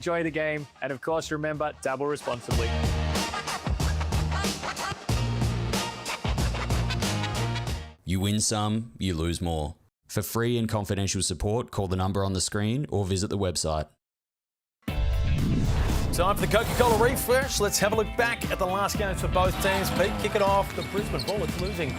Enjoy the game, and of course, remember, dabble responsibly. You win some, you lose more. For free and confidential support, call the number on the screen or visit the website. Time for the Coca-Cola refresh. Let's have a look back at the last games for both teams. Pete, kick it off. The Brisbane Bullets losing.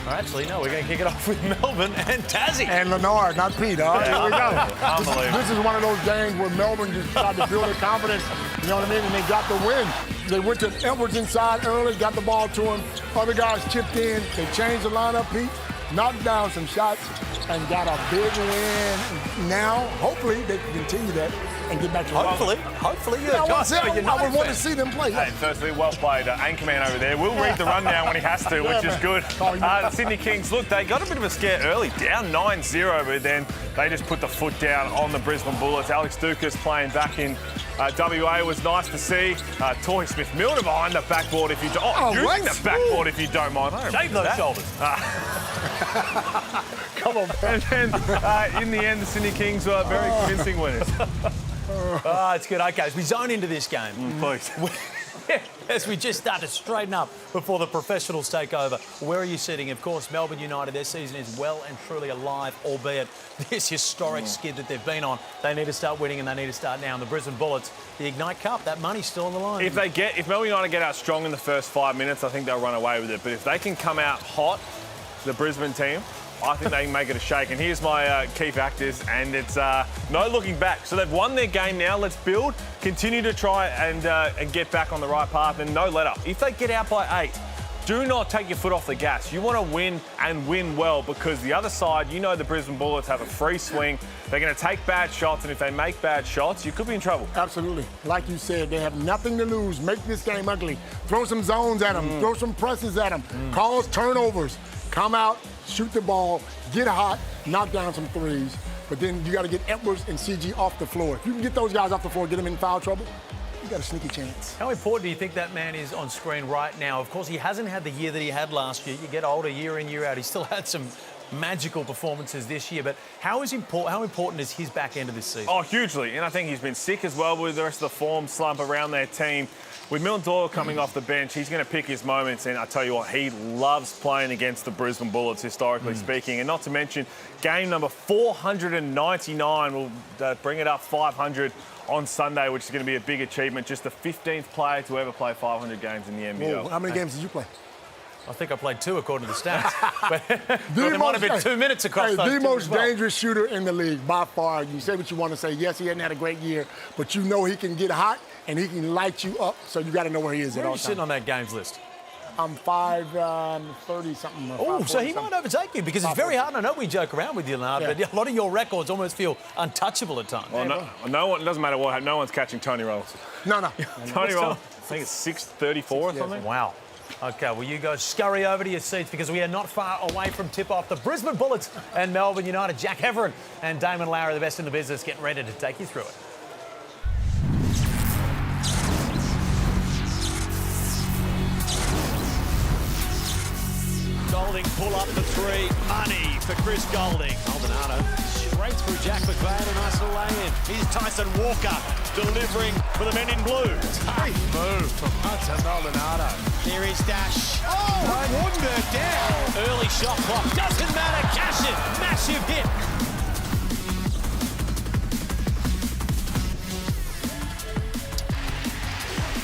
Or actually, no, we're going to kick it off with Melbourne and Tassie. And Lenard, not Pete. All right, here we go. Unbelievable. This is one of those games where Melbourne just tried to build their confidence, you know what I mean, and they got the win. They went to Edwards inside early, got the ball to him. Other guys chipped in. They changed the lineup, Pete, knocked down some shots, and got a big win. Now, hopefully, they can continue that and get back to Hopefully, I would want to see them play. Hey, firstly, well played. Anchorman over there. We'll read the rundown when he has to, which is good. The Sydney Kings, look, they got a bit of a scare early, down 9-0, but then they just put the foot down on the Brisbane Bullets. Alex Dukas playing back in WA was nice to see. Torrey Smith-Milner behind the backboard if you don't. Using the backboard if you don't mind. Shave those shoulders. Come on. And then in the end, the Sydney Kings were very convincing winners. It's good. Okay, as we zone into this game, Please. as we just start to straighten up before the professionals take over, where are you sitting? Of course, Melbourne United, their season is well and truly alive, albeit this historic skid that they've been on. They need to start winning, and they need to start now. And the Brisbane Bullets, the Ignite Cup, that money's still on the line. If Melbourne United get out strong in the first 5 minutes, I think they'll run away with it. But if they can come out hot, the Brisbane team, I think they can make it a shake. And here's my key factors, and it's no looking back. So they've won their game now. Let's build, continue to try and get back on the right path, and no let up. If they get out by 8, do not take your foot off the gas. You want to win and win well, because the other side, you know the Brisbane Bullets have a free swing. They're going to take bad shots, and if they make bad shots, you could be in trouble. Absolutely. Like you said, they have nothing to lose. Make this game ugly. Throw some zones at them. Throw some presses at them. Cause turnovers. Come out, shoot the ball, get hot, knock down some threes. But then you got to get Edwards and CG off the floor. If you can get those guys off the floor, get them in foul trouble, you got a sneaky chance. How important do you think that man is on screen right now? Of course, he hasn't had the year that he had last year. You get older year in, year out. He still had some magical performances this year, but how important is his back end of this season? Oh, hugely. And I think he's been sick as well with the rest of the form slump around their team. With Maldonado coming off the bench, he's going to pick his moments, and I tell you what, he loves playing against the Brisbane Bullets, historically speaking. And not to mention, game number 499 will bring it up 500 on Sunday, which is going to be a big achievement. Just the 15th player to ever play 500 games in the NBL. Whoa, how many games did you play? I think I played 2 according to the stats. But it might have been 2 minutes across those the two most as well. dangerous shooter in the league, by far. You say what you want to say. Yes, he hasn't had a great year, but you know he can get hot and he can light you up, so you got to know where he is Where at are all you times. sitting on that games list? I'm 530-something. Oh, so he might overtake you, because it's very hard. I know we joke around with you, Leonard, but a lot of your records almost feel untouchable at times. Well, no one, doesn't matter what, no one's catching Tony Rollins. No. Tony Rollins, I think it's 634 or something. Wow. Okay, well, you guys scurry over to your seats, because we are not far away from tip-off. The Brisbane Bullets and Melbourne United. Jack Heverin and Damon Lowry, the best in the business, getting ready to take you through it. Goulding pull up the 3. Money for Chris Goulding. Maldonado straight through Jack McVeigh, and a nice little lay-in. Here's Tyson Walker delivering for the men in blue. Tough move from Maldonado. There is Dash. Oh, Wardenberg down. Early shot clock. Doesn't matter. Cash it. Massive hit.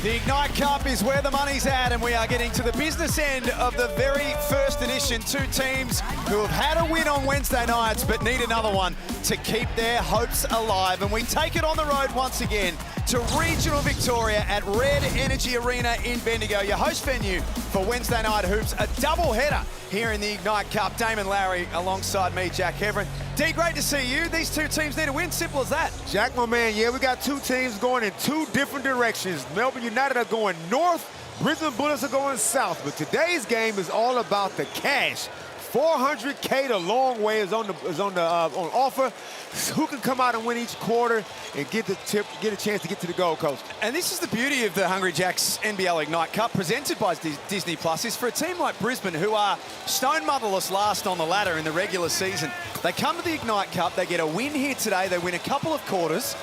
The Ignite Cup is where the money's at, and we are getting to the business end of the very first edition. 2 teams who have had a win on Wednesday nights but need another one to keep their hopes alive. And we take it on the road once again to regional Victoria at Red Energy Arena in Bendigo, your host venue for Wednesday night hoops. A double header here in the Ignite Cup. Damon Lowry alongside me, Jack Heverin. D, great to see you. These 2 teams need a win, simple as that. Jack, my man, yeah, we got 2 teams going in 2 different directions. Melbourne United are going north, Brisbane Bullets are going south. But today's game is all about the cash. $400K the long way is on offer. Who can come out and win each quarter and get a chance to get to the Gold Coast? And this is the beauty of the Hungry Jacks NBL Ignite Cup, presented by Disney Plus, is for a team like Brisbane, who are stone motherless last on the ladder in the regular season. They come to the Ignite Cup, they get a win here today, they win a couple of quarters,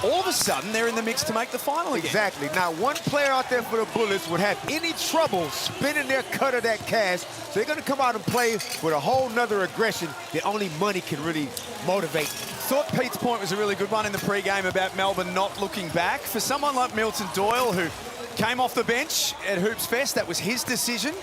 all of a sudden they're in the mix to make the final again. Exactly. Not one player out there for the Bullets would have any trouble spending their cut of that cash. So they're going to come out and play with a whole nother aggression that only money can really motivate. Thought Pete's point was a really good one in the pre-game about Melbourne not looking back. For someone like Milton Doyle, who came off the bench at Hoops Fest, that was his decision.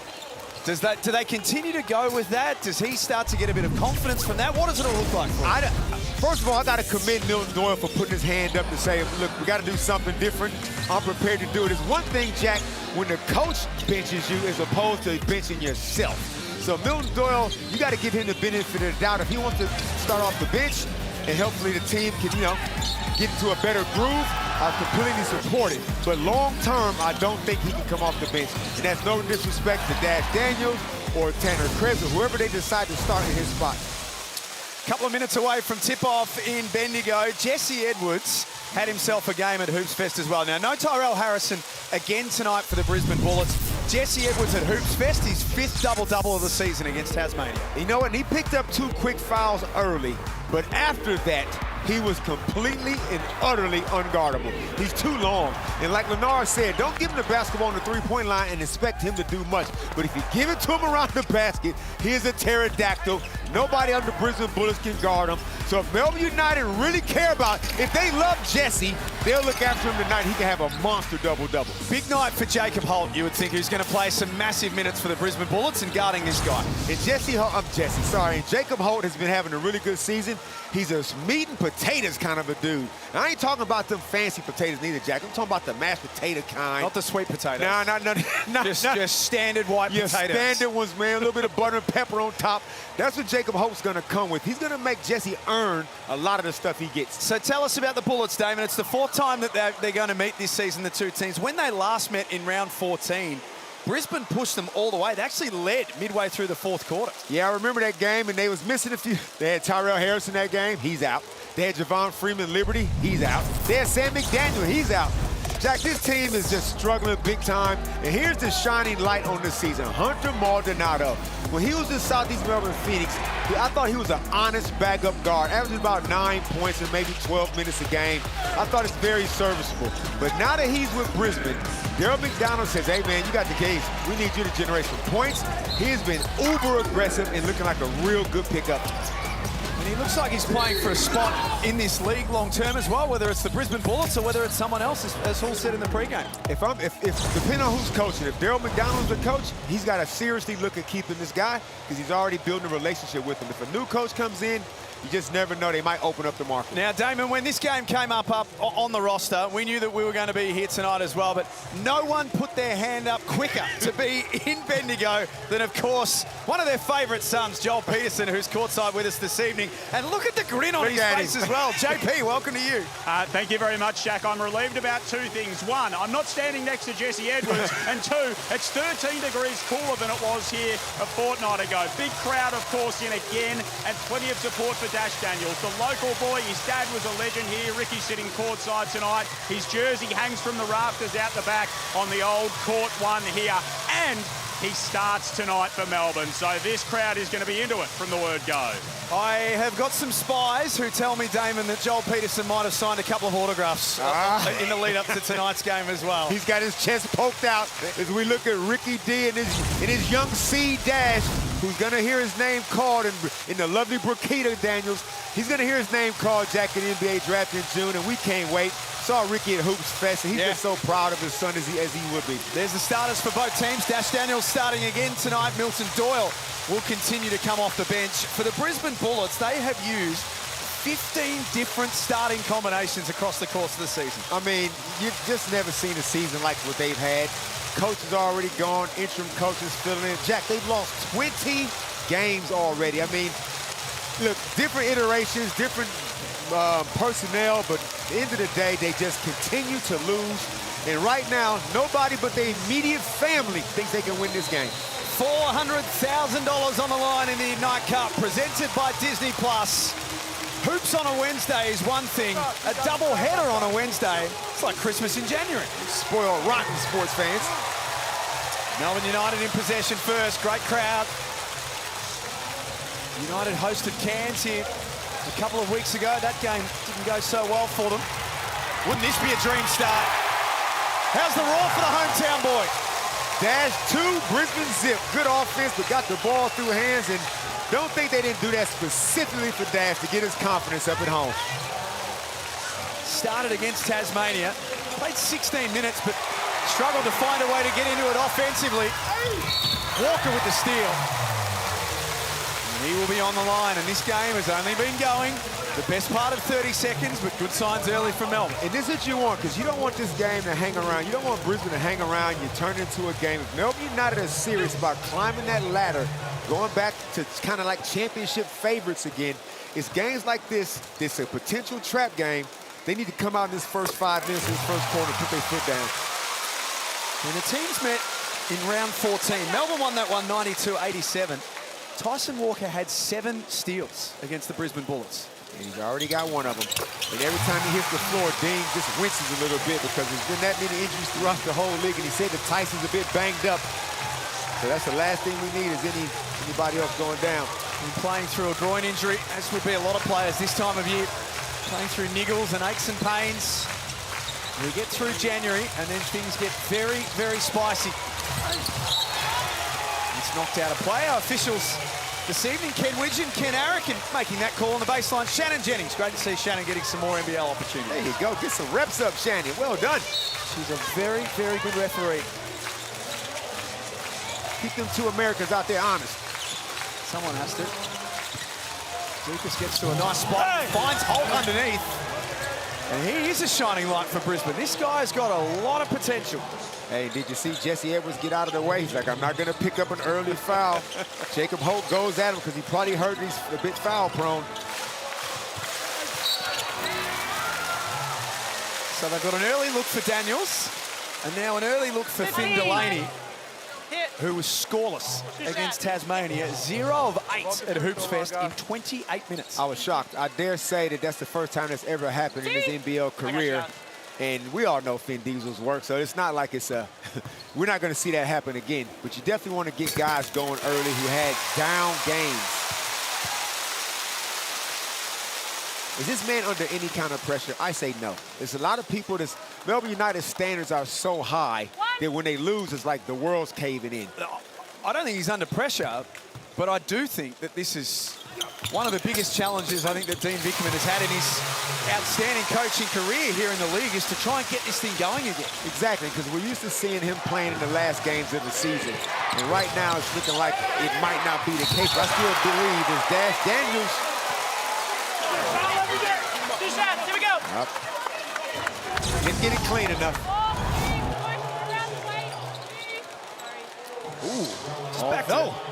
Do they continue to go with that? Does he start to get a bit of confidence from that? What does it all look like for him? First of all, I got to commend Milton Doyle for putting his hand up to say, look, we got to do something different. I'm prepared to do it. It's one thing, Jack, when the coach benches you as opposed to benching yourself. So Milton Doyle, you got to give him the benefit of the doubt. If he wants to start off the bench, and hopefully the team can, get into a better groove, I completely support it. But long term, I don't think he can come off the bench. And that's no disrespect to Dash Daniels or Tanner Krebs or whoever they decide to start in his spot. Couple of minutes away from tip-off in Bendigo. Jesse Edwards had himself a game at Hoops Fest as well. Now, no Tyrell Harrison again tonight for the Brisbane Bullets. Jesse Edwards at Hoops Fest, his 5th double-double of the season against Tasmania. You know what? He picked up 2 quick fouls early, but after that, he was completely and utterly unguardable. He's too long. And like Lennar said, don't give him the basketball on the three-point line and expect him to do much. But if you give it to him around the basket, he is a pterodactyl. Nobody on the Brisbane Bullets can guard him. So if Melbourne United really care about, if they love Jesse, they'll look after him tonight. He can have a monster double-double. Big night for Jacob Holt, you would think, who's going to play some massive minutes for the Brisbane Bullets and guarding this guy. And Jacob Holt has been having a really good season. He's a meat and potatoes kind of a dude. Now, I ain't talking about them fancy potatoes neither, Jack. I'm talking about the mashed potato kind. Not the sweet potatoes. No. Just standard white potatoes. Standard ones, man. A little bit of butter and pepper on top. That's what Jacob Holt's going to come with. He's going to make Jesse earn a lot of the stuff he gets. So tell us about the Bullets, Damon. It's the 4th time that they're going to meet this season, the two teams. When they last met in round 14, Brisbane pushed them all the way. They actually led midway through the 4th quarter. Yeah, I remember that game, and they was missing a few. They had Tyrell Harrison that game. He's out. They had Javon Freeman Liberty. He's out. They had Sam McDaniel. He's out. Jack, this team is just struggling big time. And here's the shining light on this season. Hunter Maldonado. When he was in Southeast Melbourne Phoenix, I thought he was an honest backup guard, averaging about 9 points in maybe 12 minutes a game. I thought it's very serviceable. But now that he's with Brisbane, Daryl McDonald says, hey, man, you got the case. We need you to generate some points. He has been uber aggressive and looking like a real good pickup. And he looks like he's playing for a spot in this league long term as well, whether it's the Brisbane Bullets or whether it's someone else, as Hall said in the pregame. If depending on who's coaching, if Daryl McDonald's the coach, he's got to seriously look at keeping this guy because he's already building a relationship with him. If a new coach comes in, you just never know. They might open up the market. Now, Damon, when this game came up on the roster, we knew that we were going to be here tonight as well, but no one put their hand up quicker to be in Bendigo than, of course, one of their favourite sons, Joel Peterson, who's courtside with us this evening. And look at the grin on his face as well. JP, welcome to you. Thank you very much, Jack. I'm relieved about 2 things. 1, I'm not standing next to Jesse Edwards. And 2, it's 13 degrees cooler than it was here a fortnight ago. Big crowd, of course, in again, and plenty of support for Dash Daniels, the local boy. His dad was a legend here. Ricky's sitting courtside tonight. His jersey hangs from the rafters out the back on the old court one here. And he starts tonight for Melbourne. So this crowd is going to be into it from the word go. I have got some spies who tell me, Damon, that Joel Peterson might have signed a couple of autographs in the lead up to tonight's game as well. He's got his chest poked out as we look at Ricky D and his young C Dash, who's going to hear his name called in the lovely Brokita Daniels. He's going to hear his name called, Jack, in the NBA draft in June, and we can't wait. Saw Ricky at Hoops Fest, and he's just so proud of his son as he would be. There's the starters for both teams. Dash Daniels starting again tonight. Milton Doyle will continue to come off the bench. For the Brisbane Bullets, they have used 15 different starting combinations across the course of the season. I mean, you've just never seen a season like what they've had. Coaches already gone, interim coaches filling in. Jack, they've lost 20 games already. I mean, look, different iterations, different personnel, but at the end of the day, they just continue to lose. And right now, nobody but their immediate family thinks they can win this game. $400,000 on the line in the Ignite Cup, presented by Disney+. Hoops on a Wednesday is one thing. A double header on a Wednesday, it's like Christmas in January. Spoiled rotten, sports fans. Melbourne United in possession first. Great crowd. United hosted Cairns here a couple of weeks ago. That game didn't go so well for them. Wouldn't this be a dream start? How's the roar for the hometown boy? Dash 2, Brisbane zip. Good offense, but got the ball through hands, and don't think they didn't do that specifically for Dash to get his confidence up at home. Started against Tasmania, played 16 minutes, but struggled to find a way to get into it offensively. Walker with the steal. And he will be on the line, and this game has only been going the best part of 30 seconds, but good signs early from Melbourne. And this is what you want, because you don't want this game to hang around. You don't want Brisbane to hang around. You turn it into a game. If Melbourne United is serious about climbing that ladder, going back to kind of like championship favorites again, it's games like this. This is a potential trap game. They need to come out in this first 5 minutes, in this first quarter, and put their foot down. When the teams met in round 14, Melbourne won that one 92-87. Tyson Walker had 7 steals against the Brisbane Bullets. And he's already got one of them. And every time he hits the floor, Dean just winces a little bit because there's been that many injuries throughout the whole league. And he said that Tyson's a bit banged up. So that's the last thing we need is anybody else going down. And playing through a groin injury, as would be a lot of players this time of year, playing through niggles and aches and pains. We get through January and then things get very, very spicy. It's knocked out of play. Our officials this evening, Ken Widgeon, Ken Arrick, making that call on the baseline. Shannon Jennings. Great to see Shannon getting some more NBL opportunities. There you go. Get some reps up, Shannon. Well done. She's a very, very good referee. Keep them 2 Americans out there honest. Someone has to. Lucas gets to a nice spot, finds Holt underneath. And he is a shining light for Brisbane. This guy's got a lot of potential. Hey, did you see Jesse Edwards get out of the way? He's like, I'm not going to pick up an early foul. Jacob Holt goes at him because he probably heard he's a bit foul prone. So they've got an early look for Daniels, and now an early look for Finn Delaney, who was scoreless against Tasmania. 0 of 8 at Hoops Fest in 28 minutes. I was shocked. I dare say that that's the first time that's ever happened in his NBL career. And we all know Finn Diesel's work, so it's not like it's a... we're not going to see that happen again. But you definitely want to get guys going early who had down games. Is this man under any kind of pressure? I say no. There's a lot of people that's... Melbourne United's standards are so high that when they lose, it's like the world's caving in. I don't think he's under pressure, but I do think that this is one of the biggest challenges I think that Dean Vickerman has had in his outstanding coaching career here in the league is to try and get this thing going again. Exactly, because we're used to seeing him playing in the last games of the season. And right now, it's looking like it might not be the case. But I still believe as Dash Daniels... Here we go. Didn't get it clean enough.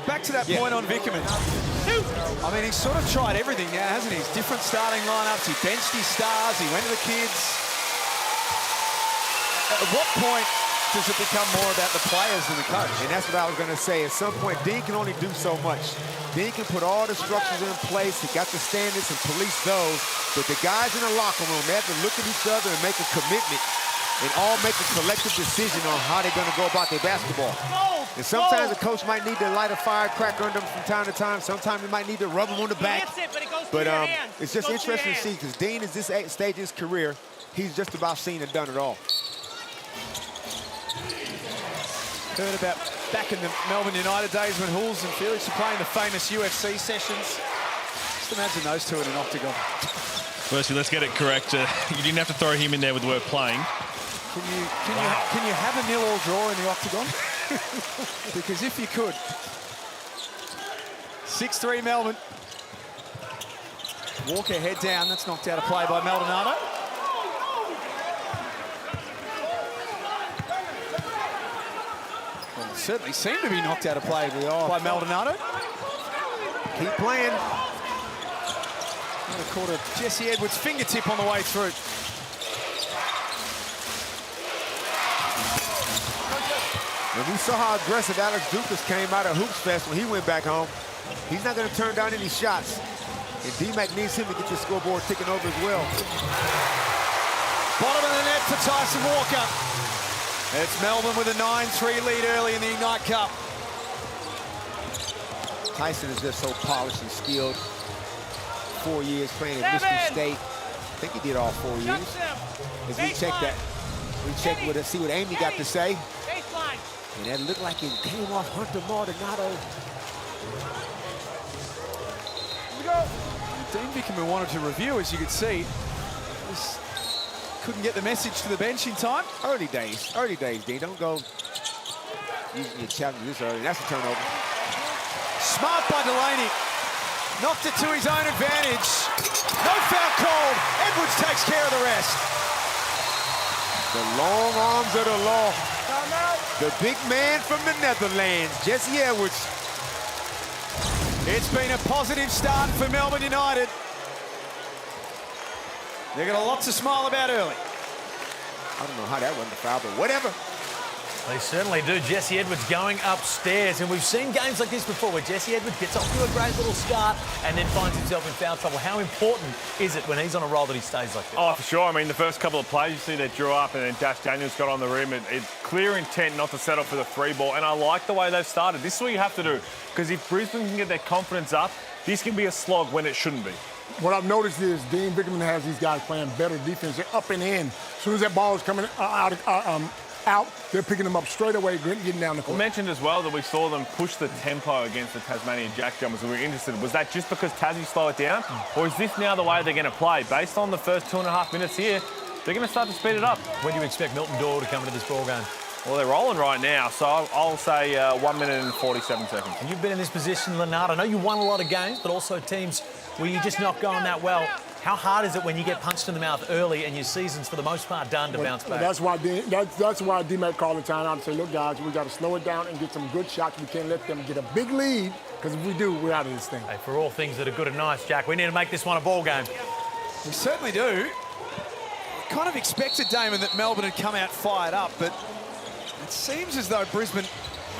Back to that point on Vickerman. I mean, he's sort of tried everything now, hasn't he? He's different starting lineups. He benched his stars. He went to the kids. At what point does it become more about the players than the coach? And that's what I was going to say. At some point, Dean can only do so much. Dean can put all the structures in place. He got the standards and police those. But the guys in the locker room, they have to look at each other and make a commitment and all make a collective decision on how they're going to go about their basketball. And sometimes the coach might need to light a firecracker under them from time to time. Sometimes he might need to rub them on the back. But it's just interesting to see because Dean is this stage in his career. He's just about seen and done it all. Heard about back in the Melbourne United days when Hulls and Felix were playing the famous UFC sessions. Just imagine those two in an octagon. Firstly, let's get it correct. You didn't have to throw him in there with the word playing. Can you have a 0-all draw in the octagon? Because if you could. 6-3 Melbourne. Walker head down. That's knocked out of play by Maldonado. Well, certainly seemed to be knocked out of play by Maldonado. Keep playing. Another quarter. Jesse Edwards' fingertip on the way through. And we saw how aggressive Alex Dukas came out of Hoops Fest when he went back home. He's not going to turn down any shots. And D-Mac needs him to get the scoreboard ticking over as well. Bottom of the net for Tyson Walker. It's Melbourne with a 9-3 lead early in the Ignite Cup. Tyson is just so polished and skilled. 4 years playing at Michigan State. I think he did all 4 years. As we check that, we check with us, see what Amy got to say. Baseline. And that looked like it came off Hunter Maldonado. Dean Vickerman wanted to review, as you could see. Just couldn't get the message to the bench in time. Early days, Dean. Don't go using your challenge this early. That's a turnover. Smart by Delaney. Knocked it to his own advantage. No foul called. Edwards takes care of the rest. The long arms of the law. The big man from the Netherlands, Jesse Edwards. It's been a positive start for Melbourne United. They've got a lot to smile about early. I don't know how that wasn't a foul, but whatever. They certainly do. Jesse Edwards going upstairs. And we've seen games like this before where Jesse Edwards gets off to a great little start and then finds himself in foul trouble. How important is it when he's on a roll that he stays like this? Oh, for sure. I mean, the first couple of plays, you see they drew up and then Dash Daniels got on the rim. It's clear intent not to settle for the free ball. And I like the way they've started. This is what you have to do. Because if Brisbane can get their confidence up, this can be a slog when it shouldn't be. What I've noticed is Dean Vickerman has these guys playing better defense. They're up and in. As soon as that ball is coming out, they're picking them up straight away, getting down the court. We mentioned as well that we saw them push the tempo against the Tasmanian Jackjumpers. We were interested. Was that just because Tassie slow it down? Or is this now the way they're going to play? Based on the first 2.5 minutes here, they're going to start to speed it up. When do you expect Milton Doyle to come into this ball game? Well, they're rolling right now, so I'll say 1 minute and 47 seconds. And you've been in this position, Leonard. I know you won a lot of games, but also teams where you're just not going that well. How hard is it when you get punched in the mouth early and your season's, for the most part, done to bounce back? That's why D-Mac called the timeout and say, look, guys, we got to slow it down and get some good shots. We can't let them get a big lead, because if we do, we're out of this thing. Hey, for all things that are good and nice, Jack, we need to make this one a ball game. We certainly do. Kind of expected, Damon, that Melbourne had come out fired up, but it seems as though Brisbane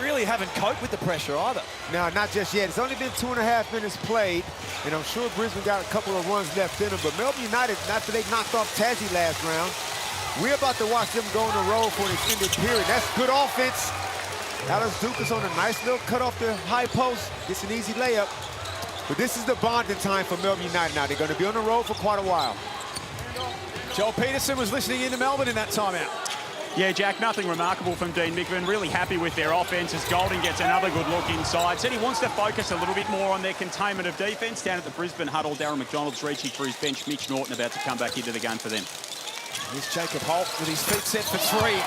really haven't coped with the pressure either. No, not just yet. It's only been 2.5 minutes played, and I'm sure Brisbane got a couple of runs left in them. But Melbourne United, after they knocked off Tassie last round, we're about to watch them go on the road for an extended period. That's good offense. Alex Dukas on a nice little cut off the high post. Gets an easy layup. But this is the bonding time for Melbourne United now. They're going to be on the road for quite a while. Joel Peterson was listening into Melbourne in that timeout. Yeah, Jack, nothing remarkable from Dean Vickerman. Really happy with their offense as Goulding gets another good look inside. Said he wants to focus a little bit more on their containment of defence. Down at the Brisbane huddle, Darren McDonald's reaching for his bench. Mitch Norton about to come back into the game for them. Here's Jacob Holt with his feet set for three.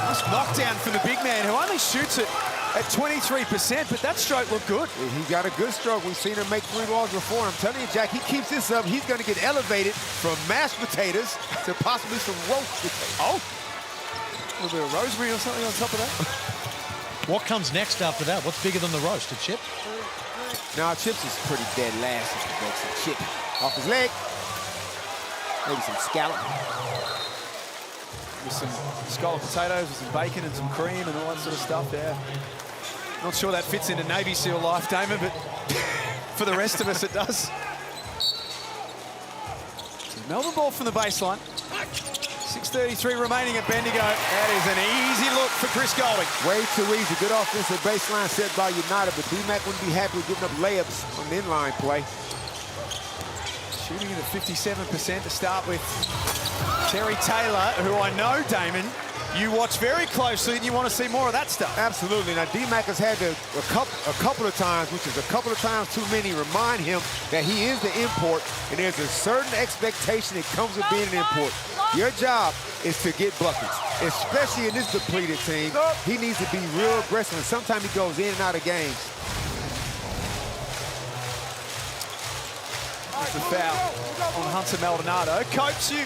Nice knockdown from the big man, who only shoots it at 23%, but that stroke looked good. He got a good stroke. We've seen him make 3 balls before. I'm telling you, Jack, he keeps this up. He's going to get elevated from mashed potatoes to possibly some roast potatoes. Oh. A little bit of rosemary or something on top of that. What comes next after that? What's bigger than the roast? A chip? Now, chips is pretty dead last. If he makes a chip off his leg. Maybe some scallop. With some scalloped potatoes, with some bacon and some cream and all that sort of stuff, yeah. Not sure that fits into Navy SEAL life, Damon, but for the rest of us, it does. So Melbourne ball from the baseline. 6:33 remaining at Bendigo. That is an easy look for Chris Goulding. Way too easy. Good offensive baseline set by United, but D-Mac wouldn't be happy with giving up layups on the inline play. Shooting it at 57% to start with. Terry Taylor, who I know, Damon, you watch very closely and you want to see more of that stuff. Absolutely. Now, D-Mac has had to, a couple of times, which is a couple of times too many, remind him that he is the import, and there's a certain expectation that comes with being an import. Your job is to get buckets, especially in this depleted team. He needs to be real aggressive, and sometimes he goes in and out of games. There's the foul on Hunter Maldonado. Copes, you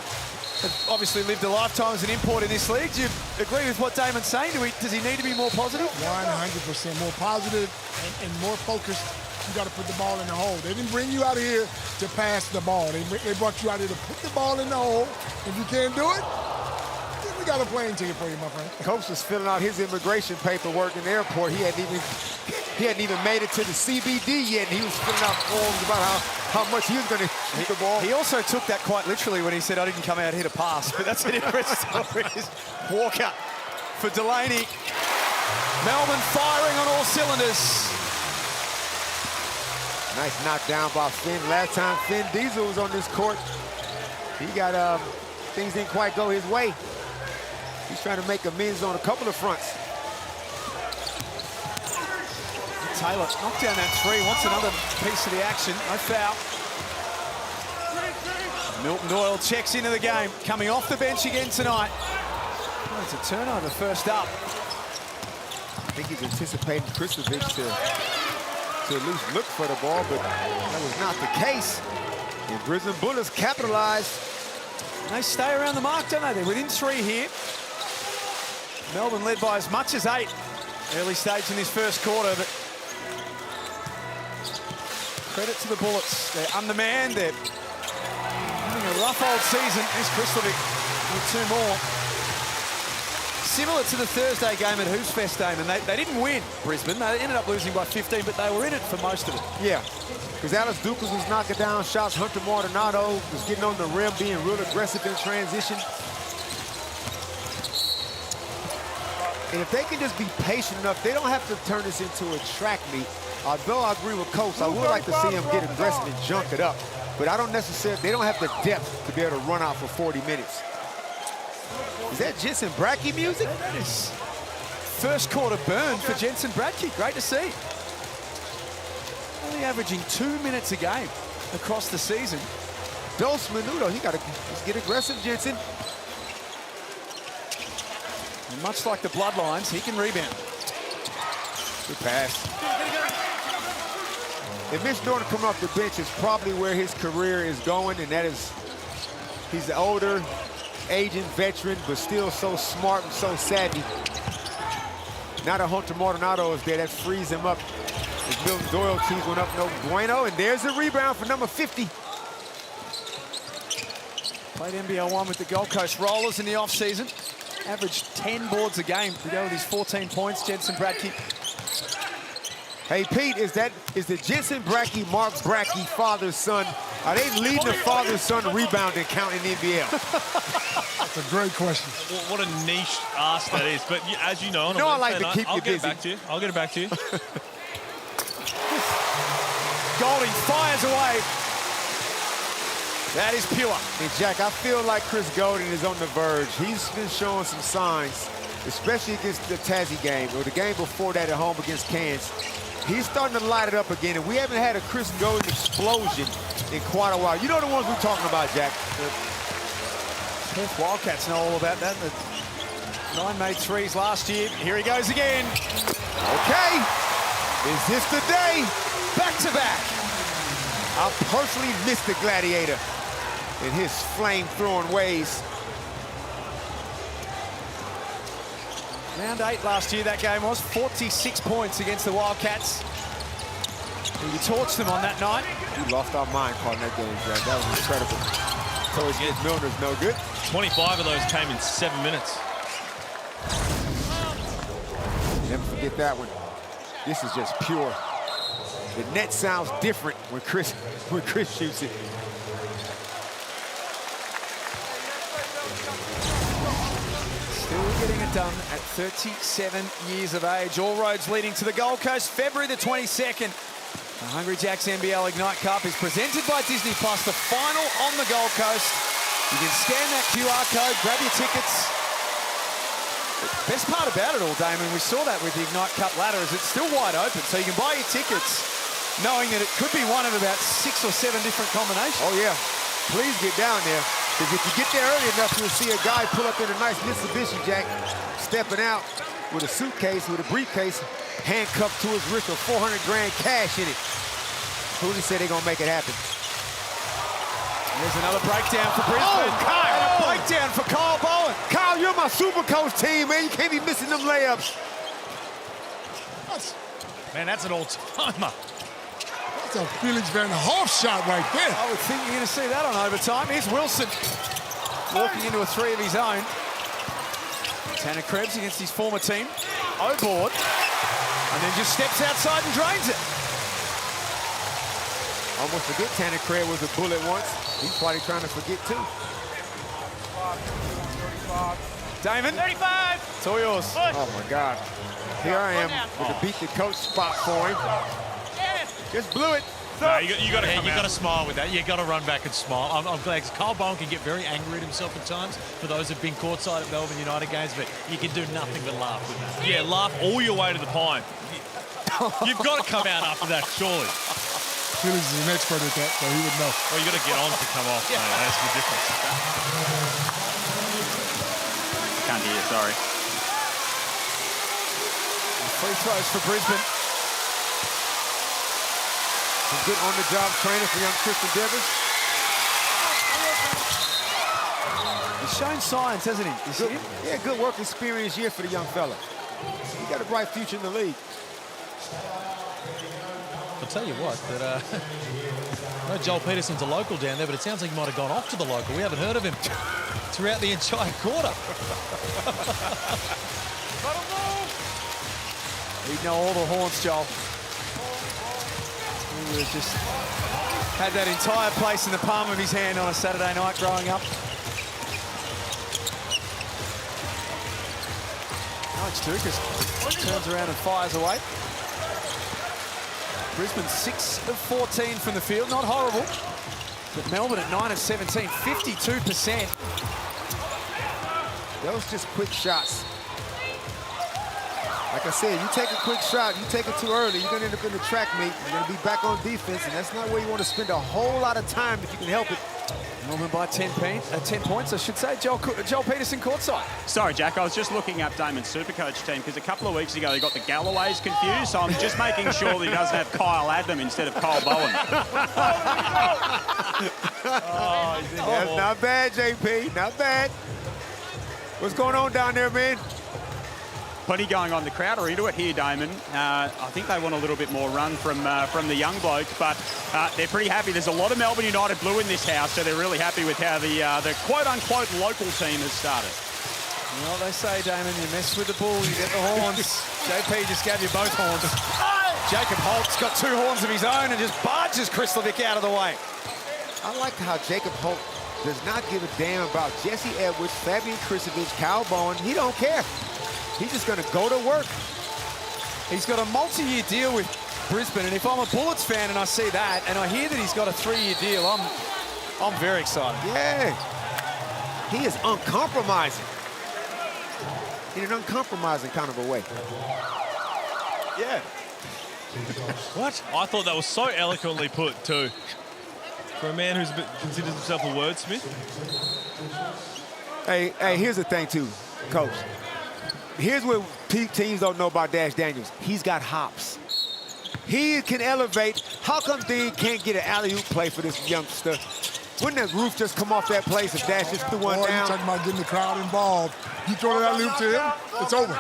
have obviously lived a lifetime as an import in this league. Do you agree with what Damon's saying? Does he need to be more positive? 100% more positive and more focused. You got to put the ball in the hole. They didn't bring you out here to pass the ball. They brought you out here to put the ball in the hole. If you can't do it, then we got a plane ticket for you, my friend. Coach was filling out his immigration paperwork in the airport. He hadn't even made it to the CBD yet, and he was filling out forms about how much he was going to hit the ball. He also took that quite literally when he said, I didn't come out here to pass, but that's an impressive story. Walker for Delaney. Melbourne firing on all cylinders. Nice knockdown by Finn. Last time Finn Diesel was on this court, He got, things didn't quite go his way. He's trying to make amends on a couple of fronts. Taylor knocked down that three, wants another piece of the action. No foul. Milton Doyle checks into the game, coming off the bench again tonight. Oh, it's a turnover first up. I think he's anticipating Kristovic to at least look for the ball, but that was not the case. And Brisbane Bullets capitalized. They stay around the mark, don't they? They're within 3 here. Melbourne led by as much as 8 early stage in this first quarter, but credit to the Bullets. They're undermanned. They're having a rough old season. Here's Kristovic with 2 more. Similar to the Thursday game at Who's Fest, Damon. They didn't win, Brisbane. They ended up losing by 15, but they were in it for most of it. Yeah, because Alex Dukas was knocking down shots. Hunter Maldonado was getting on the rim, being real aggressive in transition. And if they can just be patient enough, they don't have to turn this into a track meet. Although I agree with Coach, I would like to see him get aggressive and junk it up. But I don't necessarily, they don't have the depth to be able to run out for 40 minutes. Is that Jensen Bradtke music? That is first quarter burn for Jensen Bradtke. Great to see. Only averaging 2 minutes a game across the season. Dos Minuto, he got to get aggressive, Jensen. And much like the Bloodlines, he can rebound. Good pass. And Mitch Norton coming off the bench is probably where his career is going, and that is, he's the older, aging veteran, but still so smart and so savvy. Now that Hunter Maldonado is there, that frees him up. His Milton Doyle tees went up, no bueno, and there's a rebound for number 50. Played NBL 1 with the Gold Coast Rollers in the off-season. Averaged 10 boards a game to go with his 14 points, Jensen Bradtke. Hey, Pete, is the Jensen Bradtke, Mark Bradtke, father, son, are they leading the father-son rebounding count in the NBL? That's a great question. What a niche ask that is. But as you know, on I like to keep you busy. I'll get it back to you. Goulding fires away. That is pure. And Jack, I feel like Chris Goulding is on the verge. He's been showing some signs, especially against the Tassie game, or the game before that at home against Cairns. He's starting to light it up again, and we haven't had a Chris Goulding explosion in quite a while. You know the ones we're talking about, Jack. The Perth Wildcats know all about that. The 9 made threes last year. Here he goes again. Okay, is this the day? Back to back. I personally missed the Gladiator in his flame-throwing ways. Round 8 last year, that game was 46 points against the Wildcats. We torched them on that night. We lost our mind calling that game, Jack. That was incredible. So against Milner's no good. 25 of those came in 7 minutes. Never forget that one. This is just pure. The net sounds different when Chris shoots it. Still getting it done at 37 years of age. All roads leading to the Gold Coast, February the 22nd. The Hungry Jacks NBL Ignite Cup is presented by Disney Plus, the final on the Gold Coast. You can scan that QR code, grab your tickets. The best part about it all, Damon, we saw that with the Ignite Cup ladder, is it's still wide open, so you can buy your tickets knowing that it could be one of about 6 or 7 different combinations. Oh, yeah. Please get down there, because if you get there early enough, you'll see a guy pull up in a nice Mitsubishi, Jack, stepping out with a suitcase, with a briefcase, handcuffed to his wrist with 400 grand cash in it. Who said they're going to make it happen? There's another breakdown for Brisbane. Oh, Kyle! And a breakdown for Kyle Bowen. Kyle, you're my super coach team, man. You can't be missing them layups. Man, that's an all-timer. That's a Felix Van Hoff shot right there. I would think you're going to see that on overtime. Here's Wilson walking into a 3 of his own. Tanner Krebs against his former team. O-board. And then just steps outside and drains it. Almost forget Tanner Krebs was a bullet once. He's probably trying to forget too. Damon. 35. It's all yours. Oh my God. Here I am with a beat the coach spot for him. Just blew it. No, you got to Yeah, come you out. got to smile with that. You got to run back and smile. I'm glad because Kyle Bowen can get very angry at himself at times. For those who've been courtside at Melbourne United games, but you can do nothing but laugh with that. Yeah, laugh all your way to the pine. You've got to come out after that, surely. Phillies is an expert at that, so he would know. Well, you got to get on to come off. Yeah. Mate. That's the difference. Can't hear you, sorry. Free throws for Brisbane. Some good on-the-job training for young Tristan Devers. He's shown signs, hasn't he? You see him? Yeah, good work experience year for the young fella. He got a bright future in the league. I'll tell you what, that I know Joel Peterson's a local down there, but it sounds like he might have gone off to the local. We haven't heard of him throughout the entire quarter. He'd know all the horns, Joel. He would have just had that entire place in the palm of his hand on a Saturday night growing up. Nice Tukas turns around and fires away. Brisbane 6 of 14 from the field, not horrible. But Melbourne at 9 of 17, 52%. Those just quick shots. Like I said, you take a quick shot, you take it too early, you're gonna end up in the track meet, you're gonna be back on defense, and that's not where you want to spend a whole lot of time if you can help it. Melbourne by 10 points, I should say. Joel Peterson courtside. Sorry, Jack, I was just looking up Damon's Supercoach team because a couple of weeks ago he got the Galloways confused, so I'm just making sure that he doesn't have Kyle Adnam instead of Kyle Bowen. That's not bad, JP, not bad. What's going on down there, man? Plenty going on. The crowd are into it here, Damon. I think they want a little bit more run from the young bloke, but they're pretty happy. There's a lot of Melbourne United blue in this house, so they're really happy with how the quote-unquote local team has started. Well, they say, Damon, you mess with the bull, you get the horns. JP just gave you both horns. Jacob Holt's got 2 horns of his own and just barges Krislovic out of the way. I like how Jacob Holt does not give a damn about Jesse Edwards, Fabian Krislovic, Kyle Bowen. He don't care. He's just going to go to work. He's got a multi-year deal with Brisbane, and if I'm a Bullets fan and I see that, and I hear that he's got a 3-year deal, I'm very excited. Yeah. He is uncompromising. In an uncompromising kind of a way. Yeah. What? I thought that was so eloquently put, too. For a man who's considers himself a wordsmith. Hey, here's the thing, too, Coach. Here's what teams don't know about Dash Daniels. He's got hops. He can elevate. How come Dean can't get an alley-oop play for this youngster? Wouldn't that roof just come off that place if Dash just threw one down? You're talking about getting the crowd involved. You throw that alley-oop to him, it's over.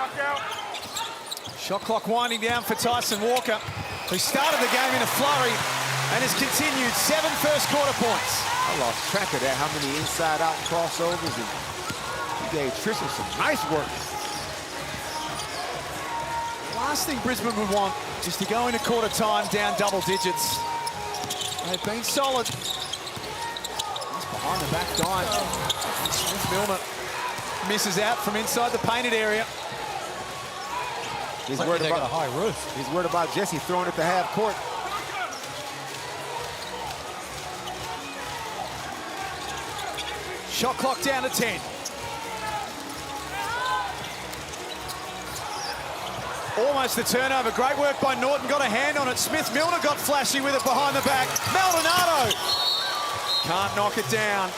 Shot clock winding down for Tyson Walker, who started the game in a flurry and has continued 7 first-quarter points. I lost track of that, how many inside-out crossovers, and he gave Tristan some nice work. Last thing Brisbane would want is to go into quarter time down double digits. They've been solid. He's behind the back dime. Smith-Milner misses out from inside the painted area. He's worried about a high roof. He's worried about Jesse throwing it to half court. Shot clock down to 10. Almost the turnover. Great work by Norton. Got a hand on it. Smith-Milner got flashy with it behind the back. Maldonado can't knock it down.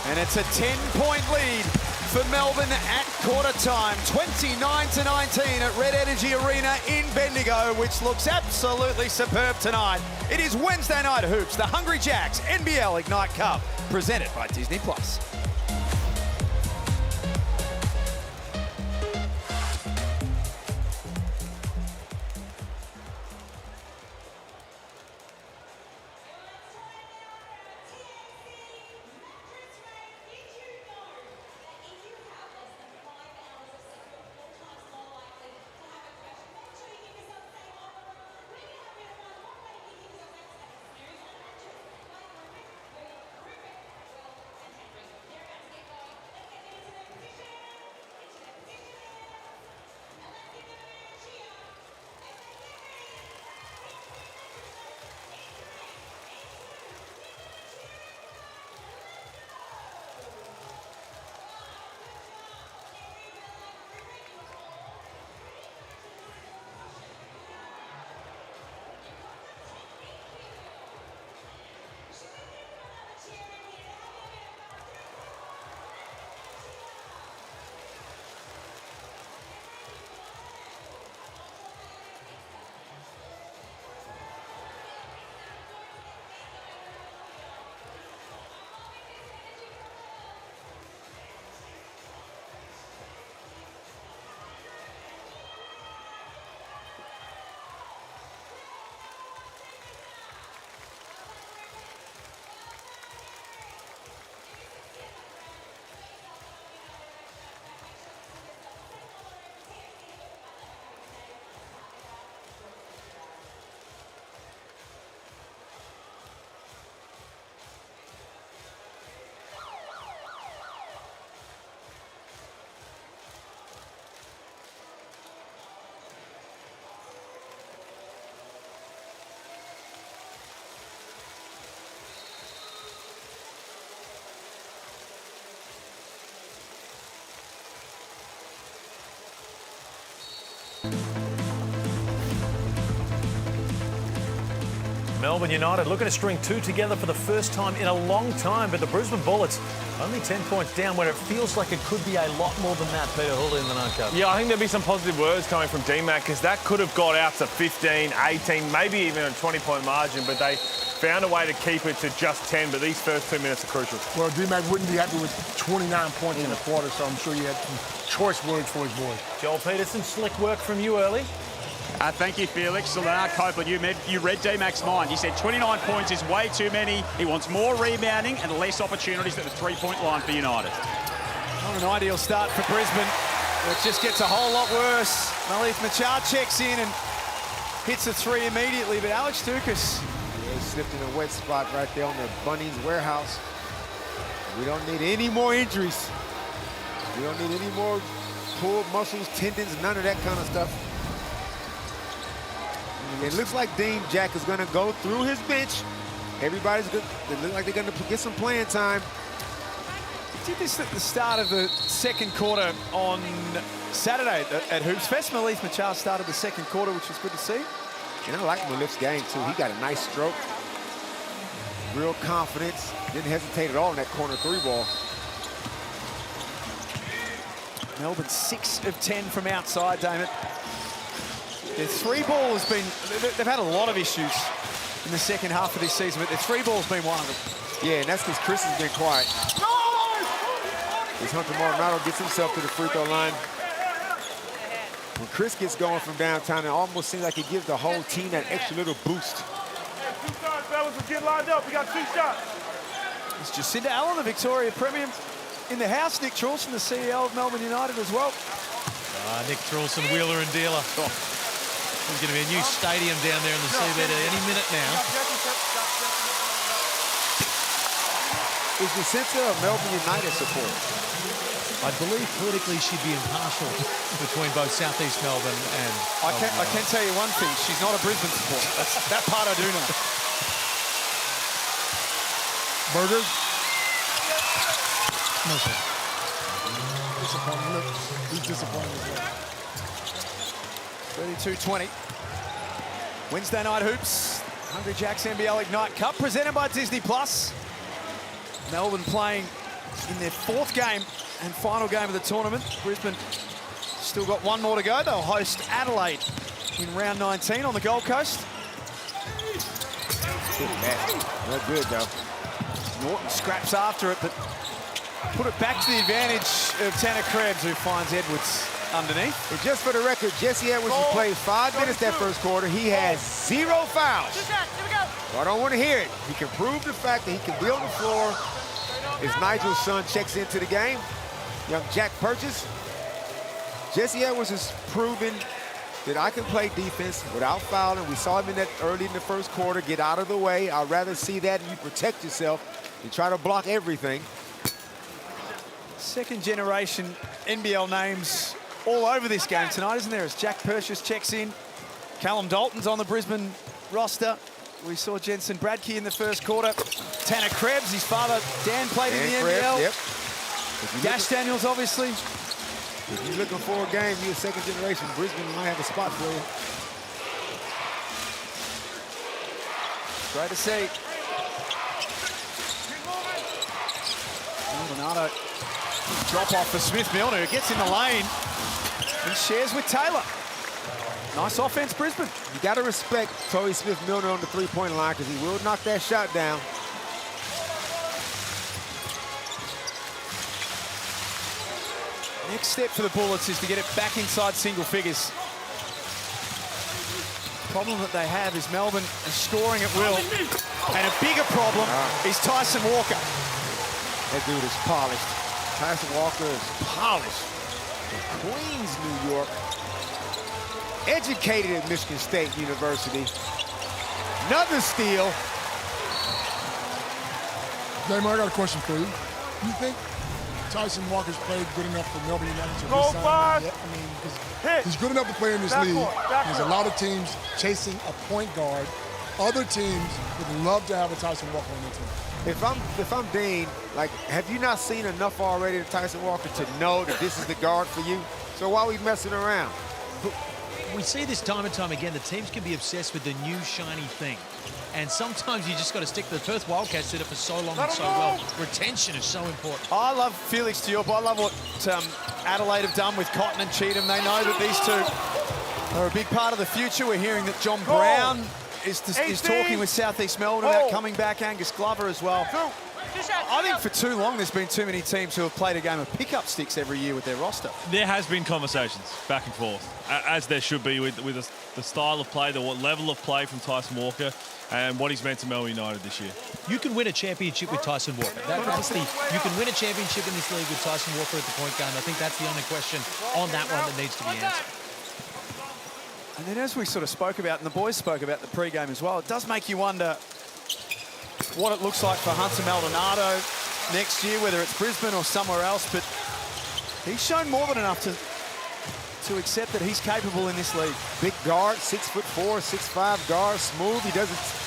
And it's a 10-point lead for Melbourne at quarter time. 29-19 at Red Energy Arena in Bendigo, which looks absolutely superb tonight. It is Wednesday Night Hoops, the Hungry Jacks NBL Ignite Cup, presented by Disney+. Melbourne United looking to string two together for the first time in a long time, but the Brisbane Bullets only 10 points down when it feels like it could be a lot more than that, Peter Hull, in the night cup. Yeah, I think there'll be some positive words coming from D-Mac because that could have got out to 15, 18, maybe even a 20-point margin, but they found a way to keep it to just 10, but these first 2 minutes are crucial. Well, D-Mac wouldn't be happy with 29 points in a quarter, so I'm sure you had some choice words for his boys. Joel Peterson, slick work from you early. Thank you, Felix. So now, Copeland, you read D-Mac's mind. You said 29 points is way too many. He wants more rebounding and less opportunities at the three-point line for United. Not an ideal start for Brisbane. It just gets a whole lot worse. Malif Machar checks in and hits a three immediately, but Alex Dukas. Yeah, he slipped in a wet spot right there on the Bunnings warehouse. We don't need any more injuries. We don't need any more pulled muscles, tendons, none of that kind of stuff. It looks like Dean Jack is going to go through his bench. Everybody's good. They look like they're going to get some playing time. He did this at the start of the second quarter on Saturday at Hoops Fest. Malif Machar started the second quarter, which was good to see. And I like Malif's game, too. He got a nice stroke. Real confidence. Didn't hesitate at all in that corner three ball. Melbourne 6 of 10 from outside, Damon. Their three ball has been, they've had a lot of issues in the second half of this season, but their three ball has been one of them. Yeah, and that's because Chris has been quiet. As Hunter Maldonado gets himself to the free throw line. When Chris gets going from downtown, it almost seems like it gives the whole team that extra little boost. 2 shots, fellas. We're getting lined up. We got 2 shots. It's Jacinda Allen, the Victoria Premium in the house. Nick Traulson, the CEO of Melbourne United as well. Nick Traulson, wheeler and dealer. Oh. There's going to be a new stadium down there in the seabed any minute now. Is Jacinda a Melbourne United supporter? I believe politically she'd be impartial between both Southeast Melbourne and... I can tell you one thing, she's not a Brisbane supporter. That part I do know. Burgers? No, sir. Disappointed. Look, he's disappointed as well. 32-20. Wednesday night hoops. Hungry Jacks NBL Ignite Cup presented by Disney+. Melbourne playing in their 4th game and final game of the tournament. Brisbane still got one more to go. They'll host Adelaide in round 19 on the Gold Coast. Not good, though. Norton scraps after it, but put it back to the advantage of Tanner Krebs, who finds Edwards underneath. And just for the record, Jesse Edwards has played 5 minutes that first quarter. He has 0 fouls. So I don't want to hear it. He can prove the fact that he can be on the floor as Nigel's son checks into the game. Young Jack Purchase. Jesse Edwards has proven that I can play defense without fouling. We saw him in that early in the first quarter. Get out of the way. I'd rather see that and you protect yourself and try to block everything. Second generation NBL names all over this game tonight, isn't there? As Jack Purchase checks in. Callum Dalton's on the Brisbane roster. We saw Jensen Bradkey in the first quarter. Tanner Krebs, his father Dan played in the NBL. Yep. Dash Daniels, obviously. If you're looking for a game, you're a second generation. Brisbane might have a spot for you. Great to see. Maldonado, drop off for Smith Milner, who gets in the lane and shares with Taylor. Nice offense, Brisbane. You got to respect Torrey Smith Milner on the three-point line because he will knock that shot down. Next step for the Bullets is to get it back inside single figures. The problem that they have is Melbourne is scoring at will. And a bigger problem is Tyson Walker. That dude is polished. Tyson Walker is polished. From Queens, New York. Educated at Michigan State University. Another steal. Damon, I got a question for you. You think Tyson Walker's played good enough for Melbourne United to resign yet? I mean, because he's good enough to play in this league. There's a lot of teams chasing a point guard. Other teams would love to have a Tyson Walker on their team. If I'm Dean, like, have you not seen enough already of Tyson Walker to know that this is the guard for you? So why are we messing around? we see this time and time again, the teams can be obsessed with the new shiny thing. And sometimes you just got to stick to the Perth Wildcats did it for so long and so well. Retention is so important. I love Felix Diop. I love what Adelaide have done with Cotton and Cheatham. They know that these two are a big part of the future. We're hearing that John Brown is talking with South East Melbourne about coming back. Angus Glover as well. I think for too long there's been too many teams who have played a game of pickup sticks every year with their roster. There has been conversations back and forth, as there should be with the style of play, the level of play from Tyson Walker, and what he's meant to Melbourne United this year. You can win a championship with Tyson Walker. You can win a championship in this league with Tyson Walker at the point guard. I think that's the only question on that one that needs to be answered. And then as we sort of spoke about, and the boys spoke about the pre-game as well, it does make you wonder what it looks like for Hunter Maldonado next year, whether it's Brisbane or somewhere else, but he's shown more than enough to accept that he's capable in this league. Big guard, 6'4", 6'5" guard, smooth.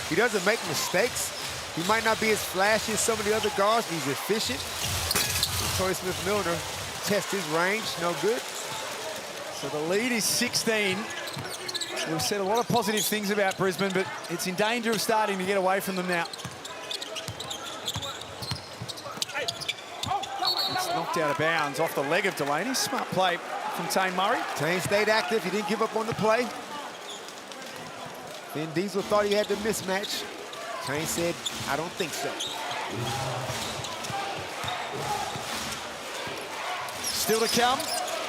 He doesn't make mistakes. He might not be as flashy as some of the other guards, but he's efficient. Troy Smith-Milner tests his range, no good. So the lead is 16. We've said a lot of positive things about Brisbane, but it's in danger of starting to get away from them now. It's knocked out of bounds off the leg of Delaney. Smart play from Tane Murray. Tane stayed active. He didn't give up on the play. Then Diesel thought he had the mismatch. Tane said, I don't think so. Still to come,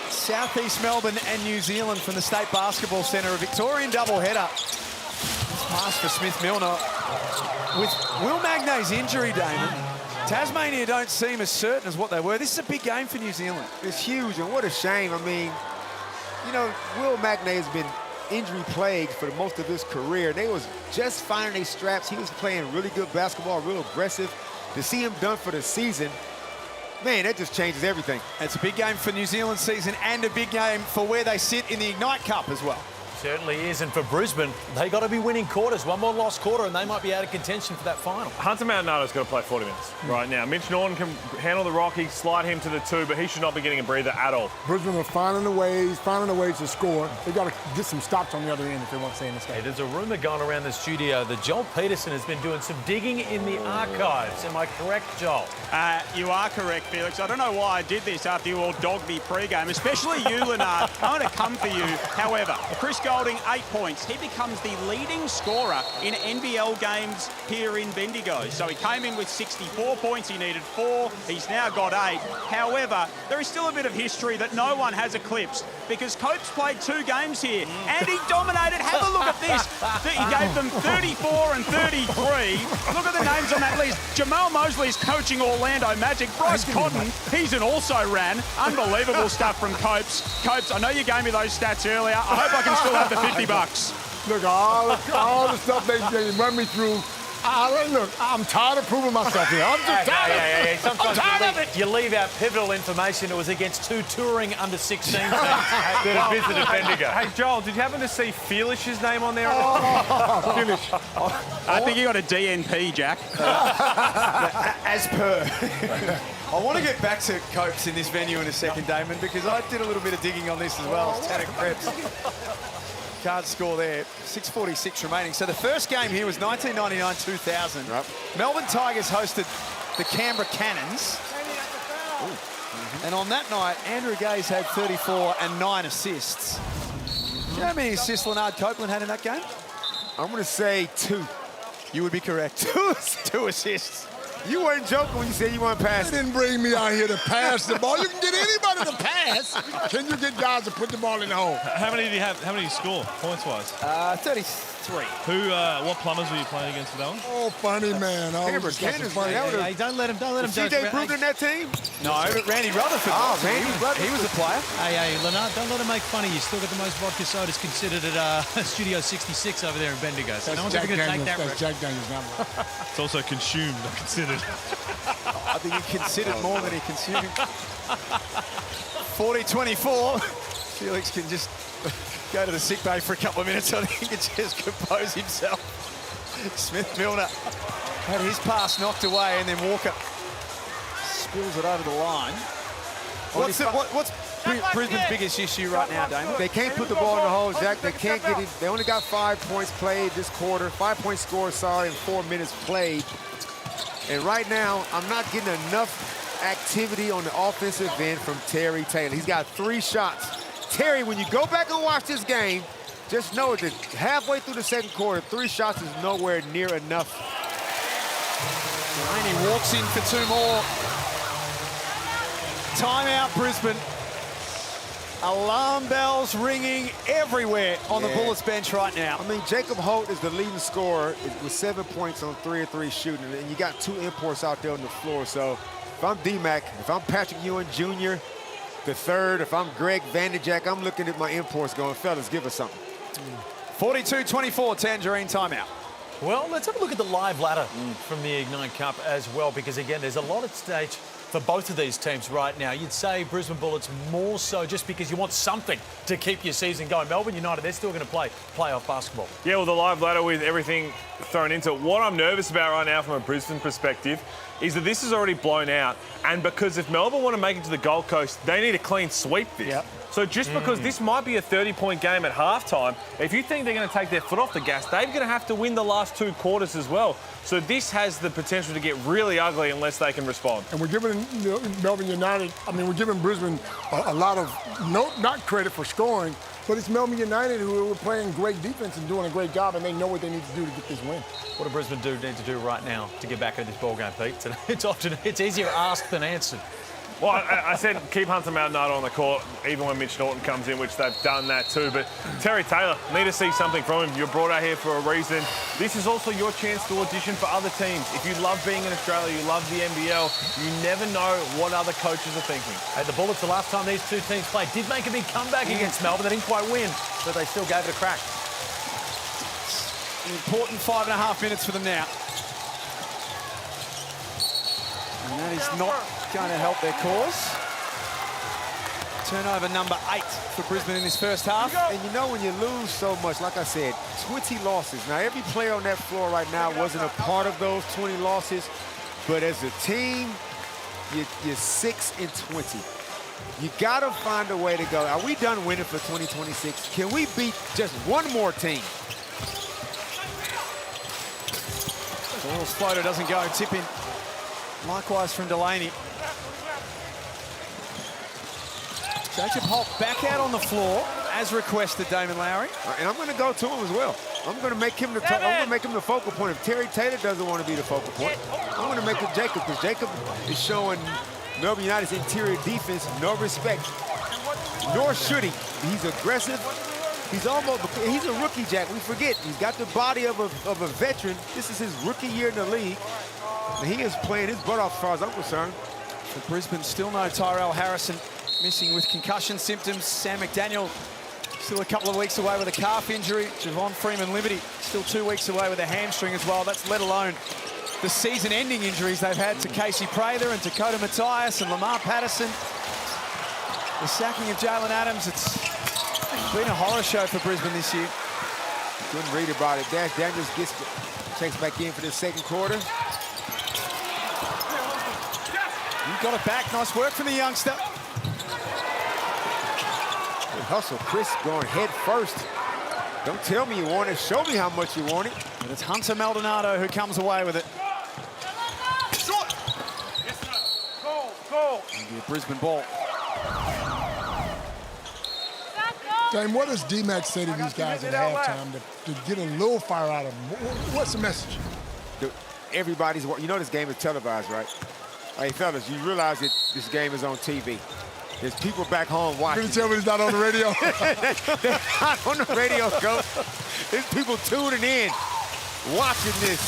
South East Melbourne and New Zealand from the State Basketball Centre. A Victorian doubleheader. This pass for Smith-Milner. With Will Magnay's injury, Damon, Tasmania don't seem as certain as what they were. This is a big game for New Zealand. It's huge, and what a shame. I mean, you know, Will Magnay has been injury-plagued for most of his career. They was just finding their straps. He was playing really good basketball, real aggressive. To see him done for the season, man, that just changes everything. It's a big game for New Zealand season and a big game for where they sit in the Ignite Cup as well. Certainly is, and for Brisbane, they got to be winning quarters. One more lost quarter, and they might be out of contention for that final. Hunter Maldonado's got to play 40 minutes right now. Mitch Norton can handle the rock. He slide him to the 2, but he should not be getting a breather at all. Brisbane are finding the ways to score. They got to get some stops on the other end if they want to stay in this game. Hey, there's a rumour going around the studio that Joel Peterson has been doing some digging in the archives. Am I correct, Joel? You are correct, Felix. I don't know why I did this after you all dogged me pre-game, especially you, Leonard. I'm going to come for you. However, Chris Goulding, 8 points. He becomes the leading scorer in NBL games here in Bendigo. So he came in with 64 points. He needed 4. He's now got 8. However, there is still a bit of history that no one has eclipsed because Copes played 2 games here and he dominated. Have a look at this. He gave them 34 and 33. Look at the names on that list. Jamal Mosley is coaching Orlando Magic. Bryce Cotton, he's an also-ran. Unbelievable stuff from Copes. Copes, I know you gave me those stats earlier. I hope I can still have the $50. Look, all the stuff they run me through. Look, I'm tired of proving myself here. I'm just tired. Sometimes you leave out pivotal information. It was against 2 touring under-16 teams that have visited Bendigo. Hey, Joel, did you happen to see Felix's name on there? Felix. I think you got a DNP, Jack. As per. I want to get back to Copes in this venue in a second, Damon, because I did a little bit of digging on this as well. Tanner Krebs. Can't score there. 6:46 remaining. So the first game here was 1999-2000. Yep. Melbourne Tigers hosted the Canberra Cannons. And on that night, Andrew Gaze had 34 and 9 assists. Do you know how many assists Leonard Copeland had in that game? I'm going to say 2. You would be correct. 2 assists. You weren't joking when you said you want to pass. You didn't bring me out here to pass the ball. You can get anybody to pass. Can you get guys to put the ball in the hole? How many did you have? How many did you score, points-wise? 33. What plumbers were you playing against for that one? Oh, funny man. Canberra Cannons, funny. Hey, don't let him CJ Bruton in that team? No, Randy Rutherford. Oh, Randy He was a player. Hey, Leonard, don't let him make fun of you. Still got the most vodka sodas considered at Studio 66 over there in Bendigo. So no one's ever going to take that risk. Jack Daniels now. It's also consumed, not considered. I think he considered more than he consumed. 40-24. Felix can just go to the sick bay for a couple of minutes. I think he can just compose himself. Smith-Milner had his pass knocked away, and then Walker spills it over the line. What's Brisbane's biggest issue right now, Damon? They can't put the ball in the hole, Jack. They can't get it. They only got 5 points played this quarter. 5-point score, sorry, in 4 minutes played. And right now, I'm not getting enough activity on the offensive end from Terry Taylor. He's got 3 shots. Terry, when you go back and watch this game, just know that halfway through the second quarter, 3 shots is nowhere near enough. Delaney walks in for 2 more. Timeout, Brisbane. Alarm bells ringing everywhere on the Bullets bench right now. I mean, Jacob Holt is the leading scorer with 7 points on 3-of-3 shooting, and you got 2 imports out there on the floor. So if I'm D-Mac, if I'm Patrick Ewing Jr., the third, if I'm Greg Vanderjack, I'm looking at my imports going, fellas, give us something. 42-24, Tangerine timeout. Well, let's have a look at the live ladder from the Ignite Cup as well, because again, there's a lot at stake for both of these teams right now. You'd say Brisbane Bullets more so just because you want something to keep your season going. Melbourne United, they're still going to play playoff basketball. Yeah, well, the live ladder with everything thrown into it. What I'm nervous about right now from a Brisbane perspective is that this is already blown out, and because if Melbourne want to make it to the Gold Coast, they need a clean sweep this. Yep. So just because this might be a 30-point game at halftime, if you think they're going to take their foot off the gas, they're going to have to win the last 2 quarters as well. So this has the potential to get really ugly unless they can respond. And we're giving Melbourne United, I mean, we're giving Brisbane a lot of, not credit for scoring, but it's Melbourne United who are playing great defense and doing a great job, and they know what they need to do to get this win. What do Brisbane need to do right now to get back into this ball game, Pete? It's easier asked than answered. Well, I said keep Hunter Maldonado on the court, even when Mitch Norton comes in, which they've done that too. But Terry Taylor, need to see something from him. You're brought out here for a reason. This is also your chance to audition for other teams. If you love being in Australia, you love the NBL, you never know what other coaches are thinking. Hey, the Bullets, the last time these 2 teams played, did make a big comeback against Melbourne. They didn't quite win, but they still gave it a crack. An important 5.5 minutes for them now. And that is not going to help their cause. Turnover number 8 for Brisbane in this first half. And you know when you lose so much, like I said, 20 losses. Now, every player on that floor right now wasn't a part of those 20 losses, but as a team, you're 6-20. You got to find a way to go. Are we done winning for 2026? Can we beat just one more team? Ball's floater doesn't go, tip in. Likewise from Delaney. Jacob Holt back out on the floor, as requested, Damon Lowry. And I'm going to go to him as well. I'm going to make him the focal point. If Terry Taylor doesn't want to be the focal point, I'm going to make it Jacob, because Jacob is showing Melbourne United's interior defense no respect, nor should he. He's aggressive. He's a rookie, Jack. We forget. He's got the body of a veteran. This is his rookie year in the league. And he is playing his butt off as far as I'm concerned. For Brisbane, still no Tyrell Harrison, missing with concussion symptoms. Sam McDaniel still a couple of weeks away with a calf injury. Javon Freeman-Liberty still 2 weeks away with a hamstring as well. That's let alone the season-ending injuries they've had to Casey Prather and Dakota Mathias and Lamar Patterson. The sacking of Jalen Adams, it's been a horror show for Brisbane this year. Couldn't read about it. Dash Daniels checks back in for the second quarter. You got it back. Nice work from the youngster. Good hustle. Chris going head first. Don't tell me you want it. Show me how much you want it. And it's Hunter Maldonado who comes away with it. It'll be a Brisbane ball. Dame, what does D-Mac say to these guys at halftime to get a little fire out of them? What's the message? Everybody's, you know this game is televised, right? Hey, fellas, you realize that this game is on TV. There's people back home watching. You're going to tell me it's not on the radio? They're not on the radio, Coach. There's people tuning in, watching this.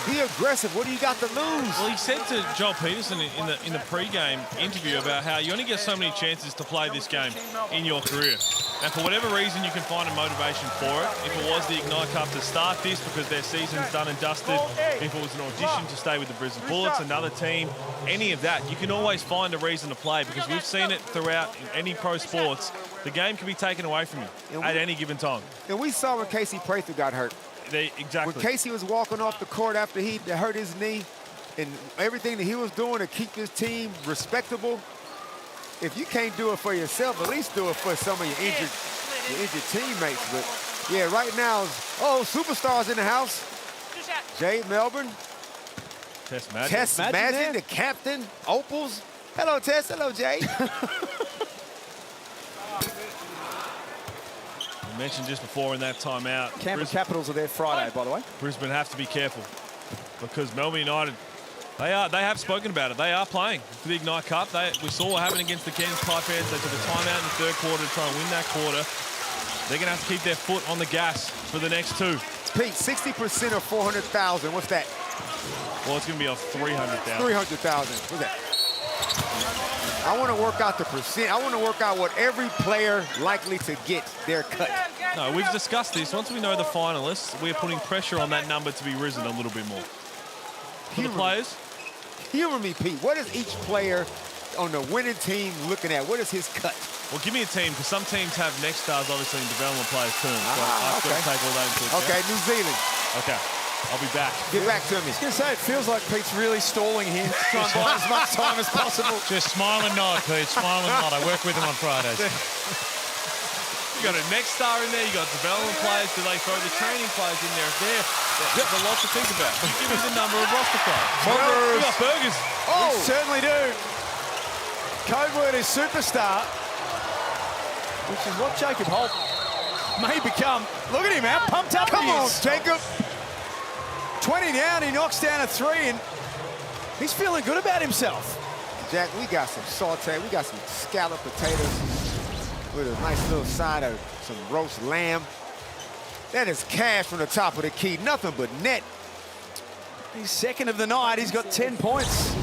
Be aggressive. What do you got to lose? Well, he said to Joel Peterson in the pre-game interview about how you only get so many chances to play this game in your career. And for whatever reason, you can find a motivation for it. If it was the Ignite Cup to start this because their season's done and dusted, if it was an audition to stay with the Brisbane Bullets, another team, any of that, you can always find a reason to play because we've seen it throughout in any pro sports. The game can be taken away from you at any given time. And we saw when Casey Prather got hurt. Exactly. When Casey was walking off the court after he hurt his knee, and everything that he was doing to keep his team respectable, if you can't do it for yourself, at least do it for some of your injured teammates. But yeah, right now, superstars in the house. Jay, Melbourne. Tess Madden. Tess Madden, the captain. Opals. Hello, Tess. Hello, Jay. I mentioned just before in that timeout. Canberra Capitals are there Friday, by the way. Brisbane have to be careful because Melbourne United, they have spoken about it. They are playing for the Ignite Cup. We saw what happened against the Cairns Taipans. They took a timeout in the third quarter to try and win that quarter. They're going to have to keep their foot on the gas for the next two. Pete, 60% of 400,000. What's that? Well, it's going to be off 300,000. 300,000. What's that? I want to work out the percent. I want to work out what every player likely to get their cut. No, we've discussed this. Once we know the finalists, we're putting pressure on that number to be risen a little bit more. For the players? Humor me, Pete. What is each player on the winning team looking at? What is his cut? Well, give me a team, because some teams have next stars, obviously, in development players too. So I've got to take all that into account. Okay, New Zealand. Okay, I'll be back. Get back to me. I was going to say, it feels like Pete's really stalling here. Try and buy as much time as possible. Just smile and nod, Pete. Smile and nod. I work with him on Fridays. You got a next star in there. You got development players. Do they throw the training players in there? There's a lot to think about. Give me the number of roster players. We got burgers. Oh, we certainly do. Code word is superstar, which is what Jacob Holt may become. Look at him, how pumped up Come he on, is. Jacob. 20 down, he knocks down a 3, and he's feeling good about himself. Jack, we got some saute. We got some scalloped potatoes with a nice little side of some roast lamb. That is cash from the top of the key. Nothing but net. He's second of the night. He's got 10 points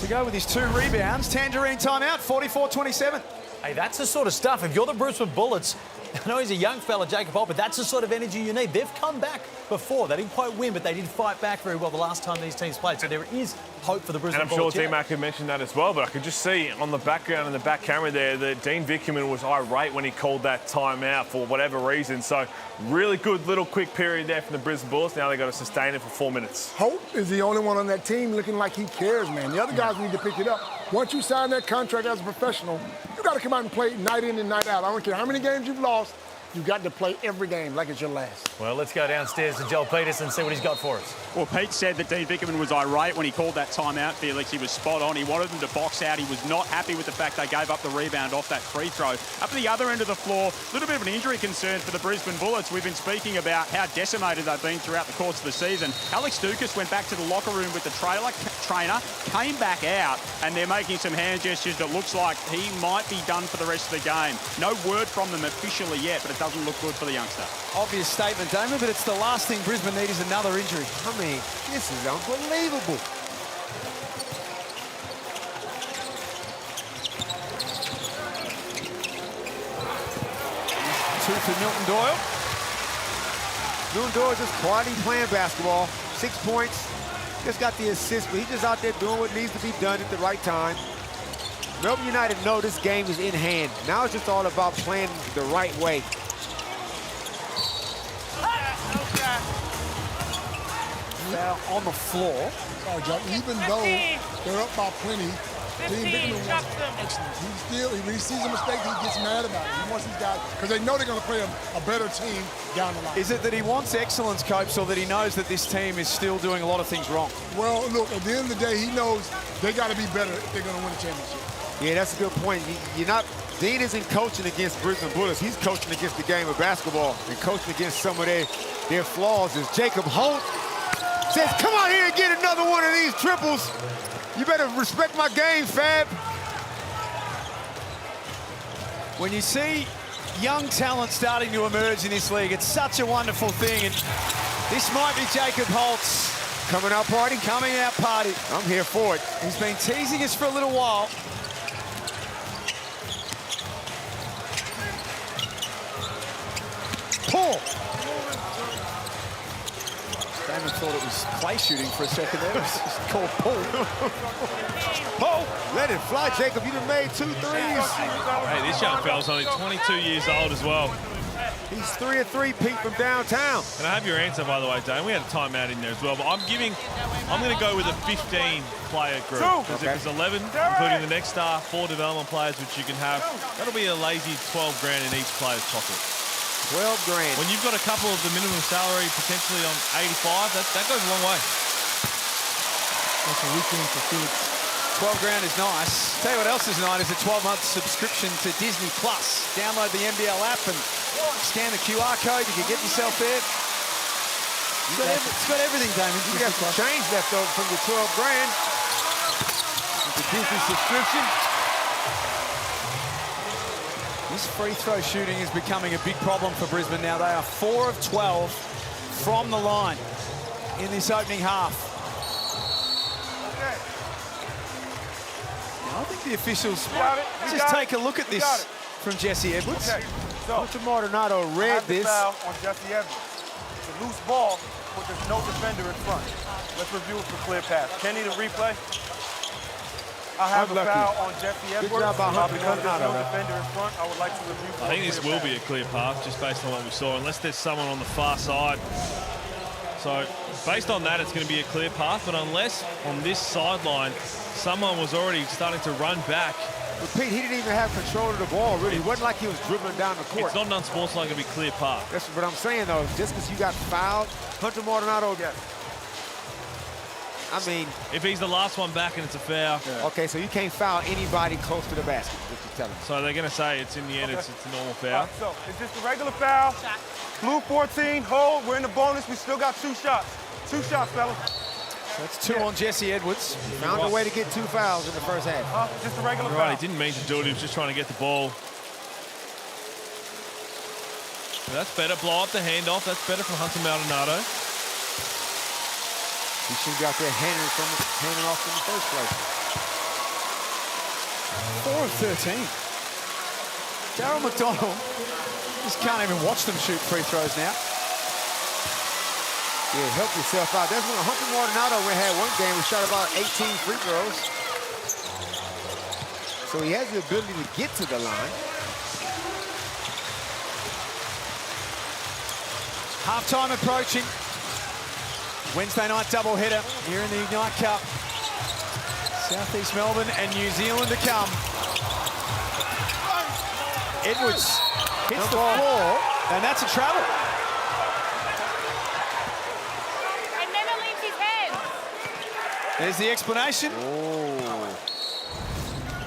to go with his 2 rebounds. Tangerine timeout, 44-27. Hey, that's the sort of stuff. If you're the Brisbane Bullets, I know he's a young fella, Jacob Holt, but that's the sort of energy you need. They've come back before. They didn't quite win, but they did fight back very well the last time these teams played. So there is hope for the Brisbane Bullets. And I'm sure Bullets. T-Mac could mention that as well, but I could just see on the background in the back camera there that Dean Vickerman was irate when he called that timeout for whatever reason. So really good little quick period there from the Brisbane Bullets. Now they've got to sustain it for 4 minutes. Holt is the only one on that team looking like he cares, man. The other guys need to pick it up. Once you sign that contract as a professional, you got to come out and play night in and night out. I don't care how many games you've lost. You've got to play every game like it's your last. Well, let's go downstairs to Joel Peterson and see what he's got for us. Well, Pete said that Dean Vickerman was irate when he called that timeout, Felix. He was spot on. He wanted them to box out. He was not happy with the fact they gave up the rebound off that free throw. Up at the other end of the floor, a little bit of an injury concern for the Brisbane Bullets. We've been speaking about how decimated they've been throughout the course of the season. Alex Dukas went back to the locker room with the trainer, came back out, and they're making some hand gestures that looks like he might be done for the rest of the game. No word from them officially yet, but it doesn't look good for the youngster. Obvious statement, Damon, but it's the last thing Brisbane need is another injury. I mean, this is unbelievable. Two for Milton Doyle. Milton Doyle just quietly playing basketball. 6 points. Just got the assist, but he's just out there doing what needs to be done at the right time. Melbourne United know this game is in hand. Now it's just all about playing the right way. Now on the floor. Sorry, Jack. Even though they're up by plenty, Dean Vickerman wants excellence. When he sees a mistake, he gets mad about it. He wants these guys, because they know they're going to play a better team down the line. Is it that he wants excellence, Copes, or that he knows that this team is still doing a lot of things wrong? Well, look, at the end of the day, he knows they got to be better if they're going to win a championship. Yeah, that's a good point. Dean isn't coaching against Brisbane Bullets. He's coaching against the game of basketball and coaching against some of their flaws. As Jacob Holt says, come out here and get another one of these triples. You better respect my game, Fab. When you see young talent starting to emerge in this league, it's such a wonderful thing. And this might be Jacob Holt's coming out party. Coming out party. I'm here for it. He's been teasing us for a little while. Pull. Damon thought it was clay shooting for a second there. It was just called pull. Pull. Let it fly, Jacob. You done made 2 threes. Hey, this young fella's only 22 years old as well. He's 3 of 3, Pete, from downtown. And I have your answer, by the way, Dane. We had a timeout in there as well, but I'm going to go with a 15-player group. Because if it's 11, including the next star, 4 development players, which you can have, that'll be a lazy 12 grand in each player's pocket. 12 grand. When you've got a couple of the minimum salary potentially on 85, that goes a long way. That's a weekend for Felix. 12 grand is nice. Tell you what else is nice is a 12-month subscription to Disney+. Download the NBL app and scan the QR code. You can get yourself there. It's got everything, Damon. You got some change left over from the 12 grand. The Disney subscription. This free throw shooting is becoming a big problem for Brisbane now. They are 4 of 12 from the line in this opening half. I think the officials just take a look at this from Jesse Edwards. Okay, so Maldonado read this. Foul on Jesse Edwards. It's a loose ball, but there's no defender in front. Let's review it for clear pass. Kenny, the replay. I have a foul on Jesse Edwards. Good job by because there's no defender in front, I would like to review for I think this will be a clear path just based on what we saw, unless there's someone on the far side. So based on that, it's going to be a clear path, but unless on this sideline, someone was already starting to run back. But Pete, he didn't even have control of the ball, really. It wasn't like he was dribbling down the court. It's not unsportsmanlike to be clear path. That's what I'm saying, though. Just because you got fouled, Hunter Maldonado, I mean... If he's the last one back and it's a foul. Yeah. Okay, so you can't foul anybody close to the basket, what you're telling me. So they're going to say it's in the end, it's a normal foul. So it's just a regular foul. Blue 14, hold, we're in the bonus. We still got 2 shots. 2 shots, fellas. So that's 2 on Jesse Edwards. Found a way to get 2 fouls in the first half. Just a regular foul. Right, he didn't mean to do it. He was just trying to get the ball. So that's better. Blow up the handoff. That's better from Hunter Maldonado. He should have got there handing off in the first place. 4 of 13. Darryl McDonald just can't even watch them shoot free throws now. Yeah, help yourself out. That's when Hunter Maldonado had one game. We shot about 18 free throws. So he has the ability to get to the line. Halftime approaching. Wednesday night doubleheader here in the Ignite Cup. Southeast Melbourne and New Zealand to come. Edwards hits the floor, and that's a travel. And never leaves his hands. There's the explanation. Oh.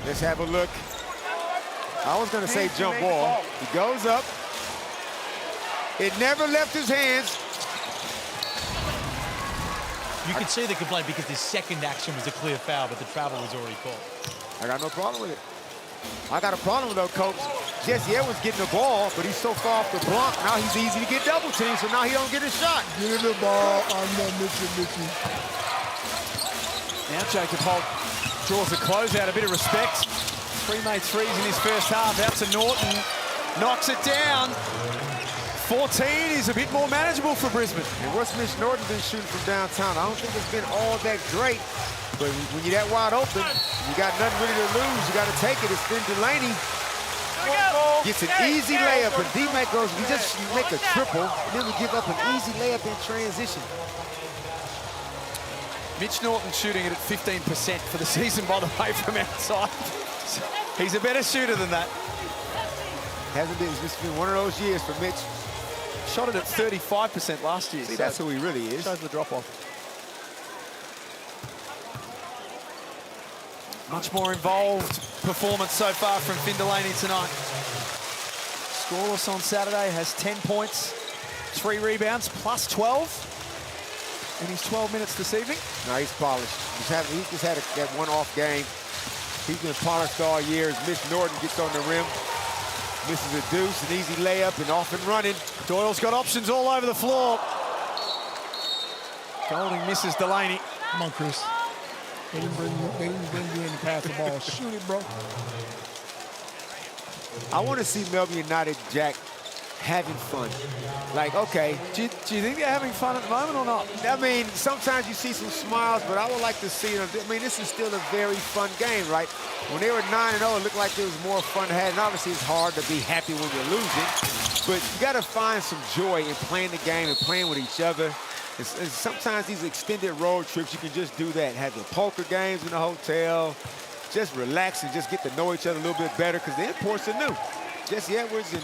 Let's have a look. I was going to say jump ball. He goes up. It never left his hands. You could see the complaint because his second action was a clear foul, but the travel was already called. I got no problem with it. I got a problem with though, Coach. Jesse Edwards getting the ball, but he's so far off the block. Now he's easy to get double teamed, so now he don't get a shot. Get the ball on the Mitchell. Now Jacob Holt draws a closeout, a bit of respect. 3 made threes in his first half. Out to Norton, knocks it down. 14 is a bit more manageable for Brisbane. And what's Mitch Norton been shooting from downtown? I don't think it's been all that great. But when you're that wide open, you got nothing really to lose. You got to take it. It's Finn Delaney. Gets an easy layup, and D-Mac goes, we just make a triple, and then we give up an easy layup in transition. Mitch Norton shooting it at 15% for the season, by the way, from outside. So he's a better shooter than that. Hasn't been, it's just been one of those years for Mitch. Shot it at 35% last year. See, that's who he really is. Shows the drop-off. Much more involved performance so far from Finn Delaney tonight. Scoreless on Saturday, has 10 points, 3 rebounds, plus 12 in his 12 minutes this evening. No, he's polished. He's just had that one-off game. He's been polished all year as Mitch Norton gets on the rim. Misses a deuce, an easy layup, and off and running. Doyle's got options all over the floor. Goulding misses Delaney. Come on, Chris. They didn't bring you in to pass the ball. Shoot it, bro. I want to see Melbourne United, Jack, having fun. Like, okay. Do you think they're having fun at the moment or not? I mean, sometimes you see some smiles, but I would like to see them. I mean, this is still a very fun game, right? When they were 9-0, it looked like there was more fun to have. And obviously, it's hard to be happy when you're losing. But you got to find some joy in playing the game and playing with each other. And sometimes these extended road trips, you can just do that. Have your poker games in the hotel. Just relax and just get to know each other a little bit better because the imports are new. Jesse Edwards and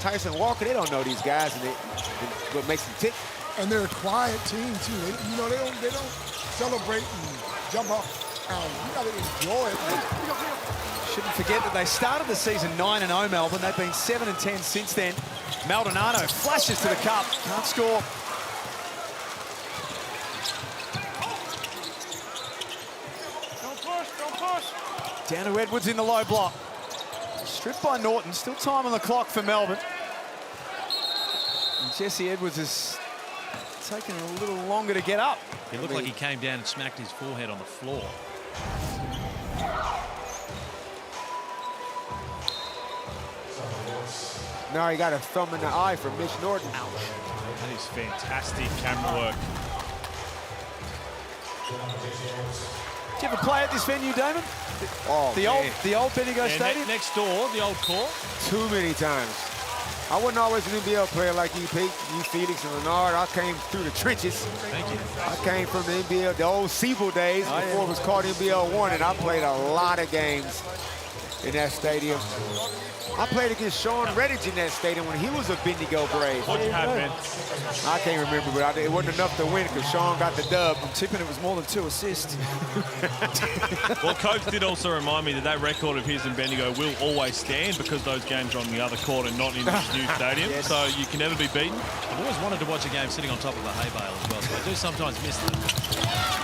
Tyson Walker, they don't know these guys, and what makes them tick. And they're a quiet team too. They don't celebrate and jump up. You got to enjoy it. Shouldn't forget that they started the season 9-0, Melbourne. They've been 7-10 since then. Maldonado flashes to the cup, can't score. Don't push. Down to Edwards in the low block. Stripped by Norton, still time on the clock for Melbourne. And Jesse Edwards is taking a little longer to get up. It looked like he came down and smacked his forehead on the floor. Now he got a thumb in the eye from Mitch Norton. Ouch. That is fantastic camera work. Did you ever play at this venue, Damon? Oh, the old Bendigo Stadium? Next door, the old court. Too many times. I wasn't always an NBL player like you, Pete, you, Felix, and Leonard. I came through the trenches. Thank you. I came from the NBL, the old Siebel days before it was called NBL 1, and I played a lot of games in that stadium. I played against Sean Redditch in that stadium when he was a Bendigo Brave. What'd you have, man? I can't remember, but it wasn't enough to win because Sean got the dub. I'm tipping it was more than 2 assists. Well, Coach did also remind me that record of his in Bendigo will always stand because those games are on the other court and not in this new stadium. Yes. So you can never be beaten. I've always wanted to watch a game sitting on top of a hay bale as well, so I do sometimes miss them.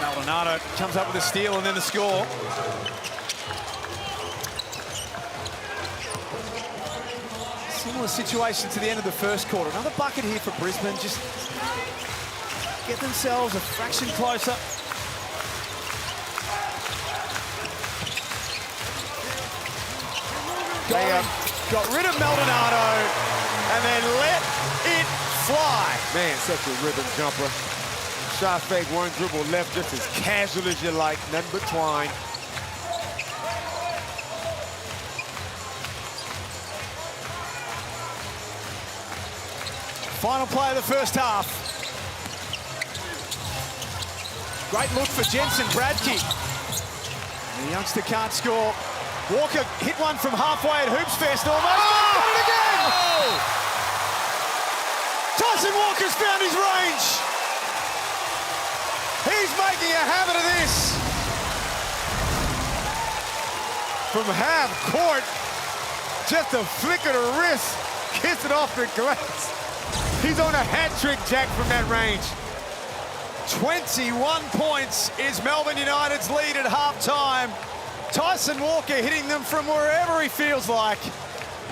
Maldonado comes up with a steal and then the score. Similar situation to the end of the first quarter. Another bucket here for Brisbane. Just get themselves a fraction closer. Got rid of Maldonado and then let it fly. Man, such a rhythm jumper. Shot fake, one dribble left, just as casual as you like, nothing but twine. Final play of the first half. Great look for Jensen Bradke. The youngster can't score. Walker hit one from halfway at Hoopsfest almost. Got it again! Oh! Tyson Walker's found his range. He's making a habit of this. From half court, just a flick of the wrist, kiss it off the glass. He's on a hat trick, Jack, from that range. 21 points is Melbourne United's lead at halftime. Tyson Walker hitting them from wherever he feels like.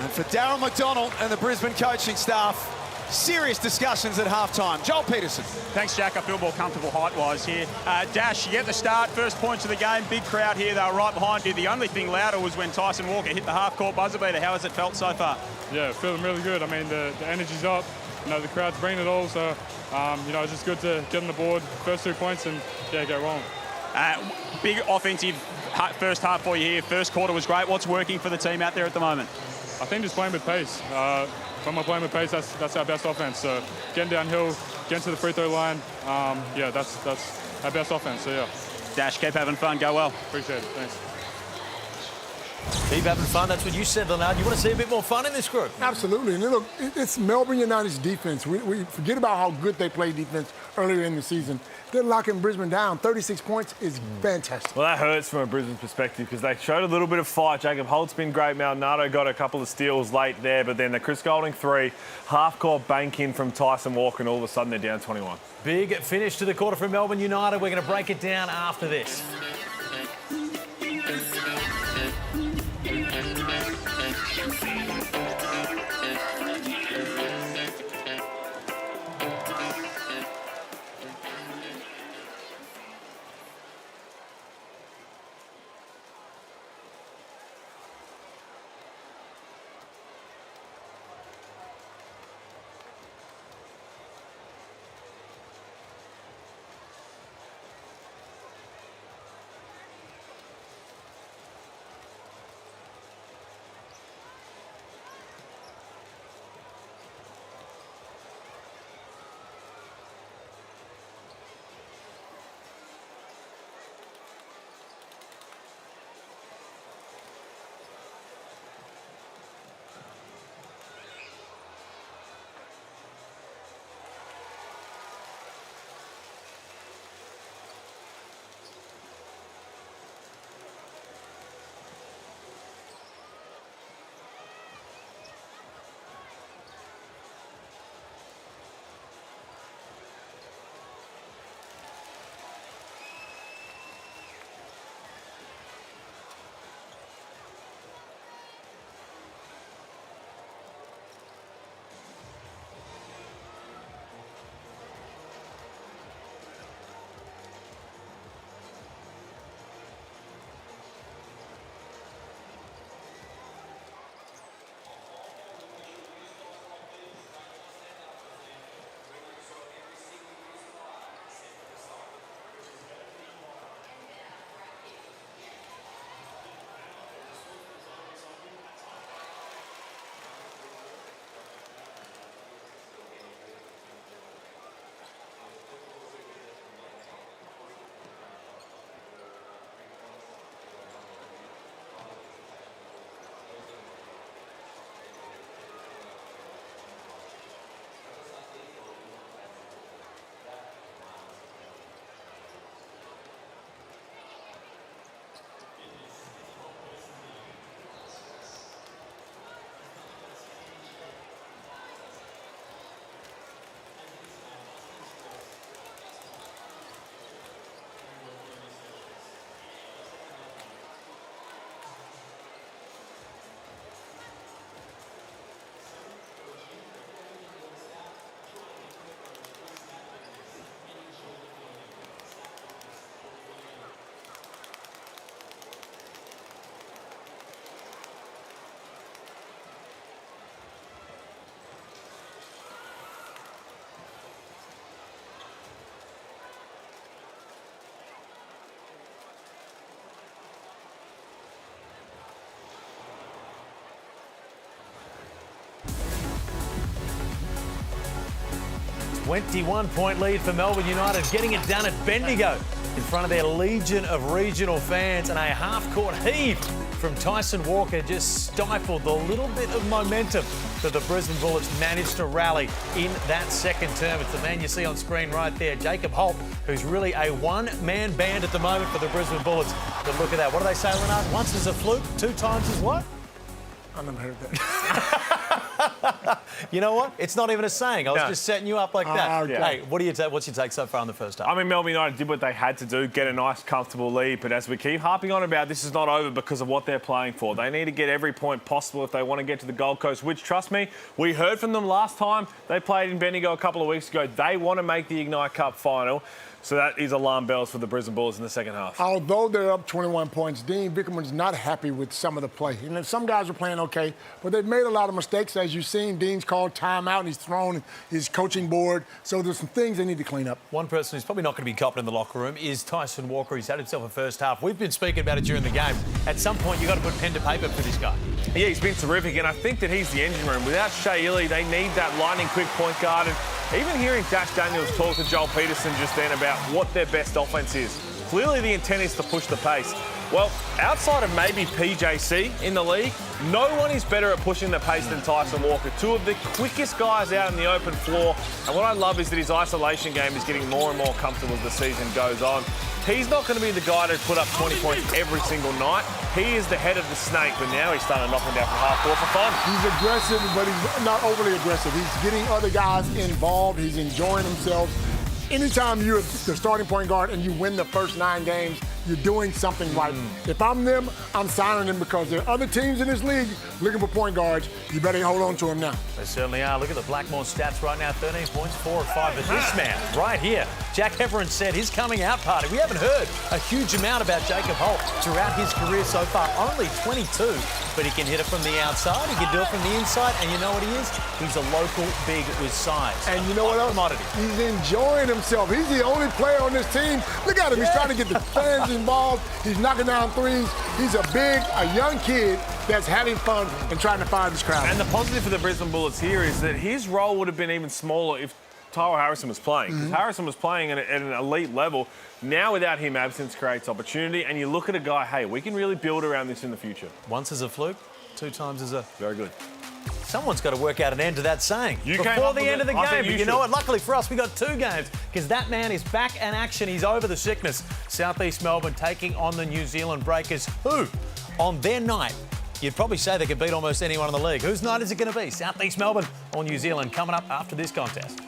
And for Darryl McDonald and the Brisbane coaching staff, serious discussions at halftime. Joel Peterson. Thanks, Jack. I feel more comfortable height-wise here. Dash, you get the start, first points of the game, big crowd here. They were right behind you. The only thing louder was when Tyson Walker hit the half-court buzzer beater. How has it felt so far? Yeah, feeling really good. I mean, the energy's up. You know, the crowd's bringing it all, so, you know, it's just good to get on the board, first 2 points, and, yeah, go wrong. Big offensive first half for you here. First quarter was great. What's working for the team out there at the moment? I think just playing with pace. When we're playing with pace, that's our best offense. So getting downhill, getting to the free throw line, yeah, that's our best offense, so, yeah. Dash, keep having fun. Go well. Appreciate it. Thanks. Keep having fun. That's what you said, Leonard. You want to see a bit more fun in this group? Absolutely. And look, it's Melbourne United's defense. We forget about how good they played defense earlier in the season. They're locking Brisbane down. 36 points is fantastic. Well, that hurts from a Brisbane perspective because they showed a little bit of fight. Jacob Holt's been great. Maldonado got a couple of steals late there, but then the Chris Goulding 3, half-court bank in from Tyson Walker, and all of a sudden they're down 21. Big finish to the quarter from Melbourne United. We're going to break it down after this. 21-point lead for Melbourne United, getting it done at Bendigo in front of their legion of regional fans, and a half-court heave from Tyson Walker just stifled the little bit of momentum that the Brisbane Bullets managed to rally in that second term. It's the man you see on screen right there, Jacob Holt, who's really a one-man band at the moment for the Brisbane Bullets. But look at that. What do they say, Leonard? Once is a fluke, 2 times is what? I never heard that. You know what? It's not even a saying. I was just setting you up like that. Okay. Hey, what's your take so far in the first half? I mean, Melbourne United did what they had to do, get a nice, comfortable lead. But as we keep harping on about, this is not over because of what they're playing for. They need to get every point possible if they want to get to the Gold Coast, which, trust me, we heard from them last time they played in Bendigo a couple of weeks ago. They want to make the Ignite Cup final. So that is alarm bells for the Brisbane Bullets in the second half. Although they're up 21 points, Dean Vickerman's not happy with some of the play. You know, some guys are playing okay, but they've made a lot of mistakes. As you've seen, Dean's called timeout and he's thrown his coaching board. So there's some things they need to clean up. One person who's probably not going to be copped in the locker room is Tyson Walker. He's had himself a first half. We've been speaking about it during the game. At some point, you've got to put pen to paper for this guy. Yeah, he's been terrific, and I think that he's the engine room. Without Shea Ili, they need that lightning-quick point guard. And even hearing Dash Daniels talk to Joel Peterson just then about what their best offense is. Clearly the intent is to push the pace. Well, outside of maybe PJC in the league, no one is better at pushing the pace than Tyson Walker. 2 of the quickest guys out on the open floor. And what I love is that his isolation game is getting more and more comfortable as the season goes on. He's not going to be the guy to put up 20 points every single night. He is the head of the snake, but now he's starting to knock him down from half court for fun. He's aggressive, but he's not overly aggressive. He's getting other guys involved. He's enjoying himself. Anytime you're the starting point guard and you win the first 9 games, you're doing something right. If I'm them, I'm signing them because there are other teams in this league looking for point guards. You better hold on to them now. They certainly are. Look at the Blackmore stats right now, 13 points, 4 or 5. But this man right here, Jack Heffernan said his coming out party. We haven't heard a huge amount about Jacob Holt throughout his career so far. Only 22, but he can hit it from the outside. He can do it from the inside. And you know what he is? He's a local big with size. And you know what else? Commodity. He's enjoying himself. He's the only player on this team. Look at him. He's trying to get the fans involved. He's knocking down threes. He's a young kid that's having fun and trying to find this crowd. And the positive for the Brisbane Bullets here is that his role would have been even smaller if Tyrell Harrison was playing. Because Harrison was playing at an elite level. Now, without him, absence creates opportunity. And you look at a guy, hey, we can really build around this in the future. Once is a fluke, 2 times is a... Very good. Someone's got to work out an end to that saying before the end of the game. But you know what? Luckily for us, we got 2 games because that man is back in action. He's over the sickness. Southeast Melbourne taking on the New Zealand Breakers, who, on their night, you'd probably say they could beat almost anyone in the league. Whose night is it going to be? Southeast Melbourne or New Zealand? Coming up after this contest.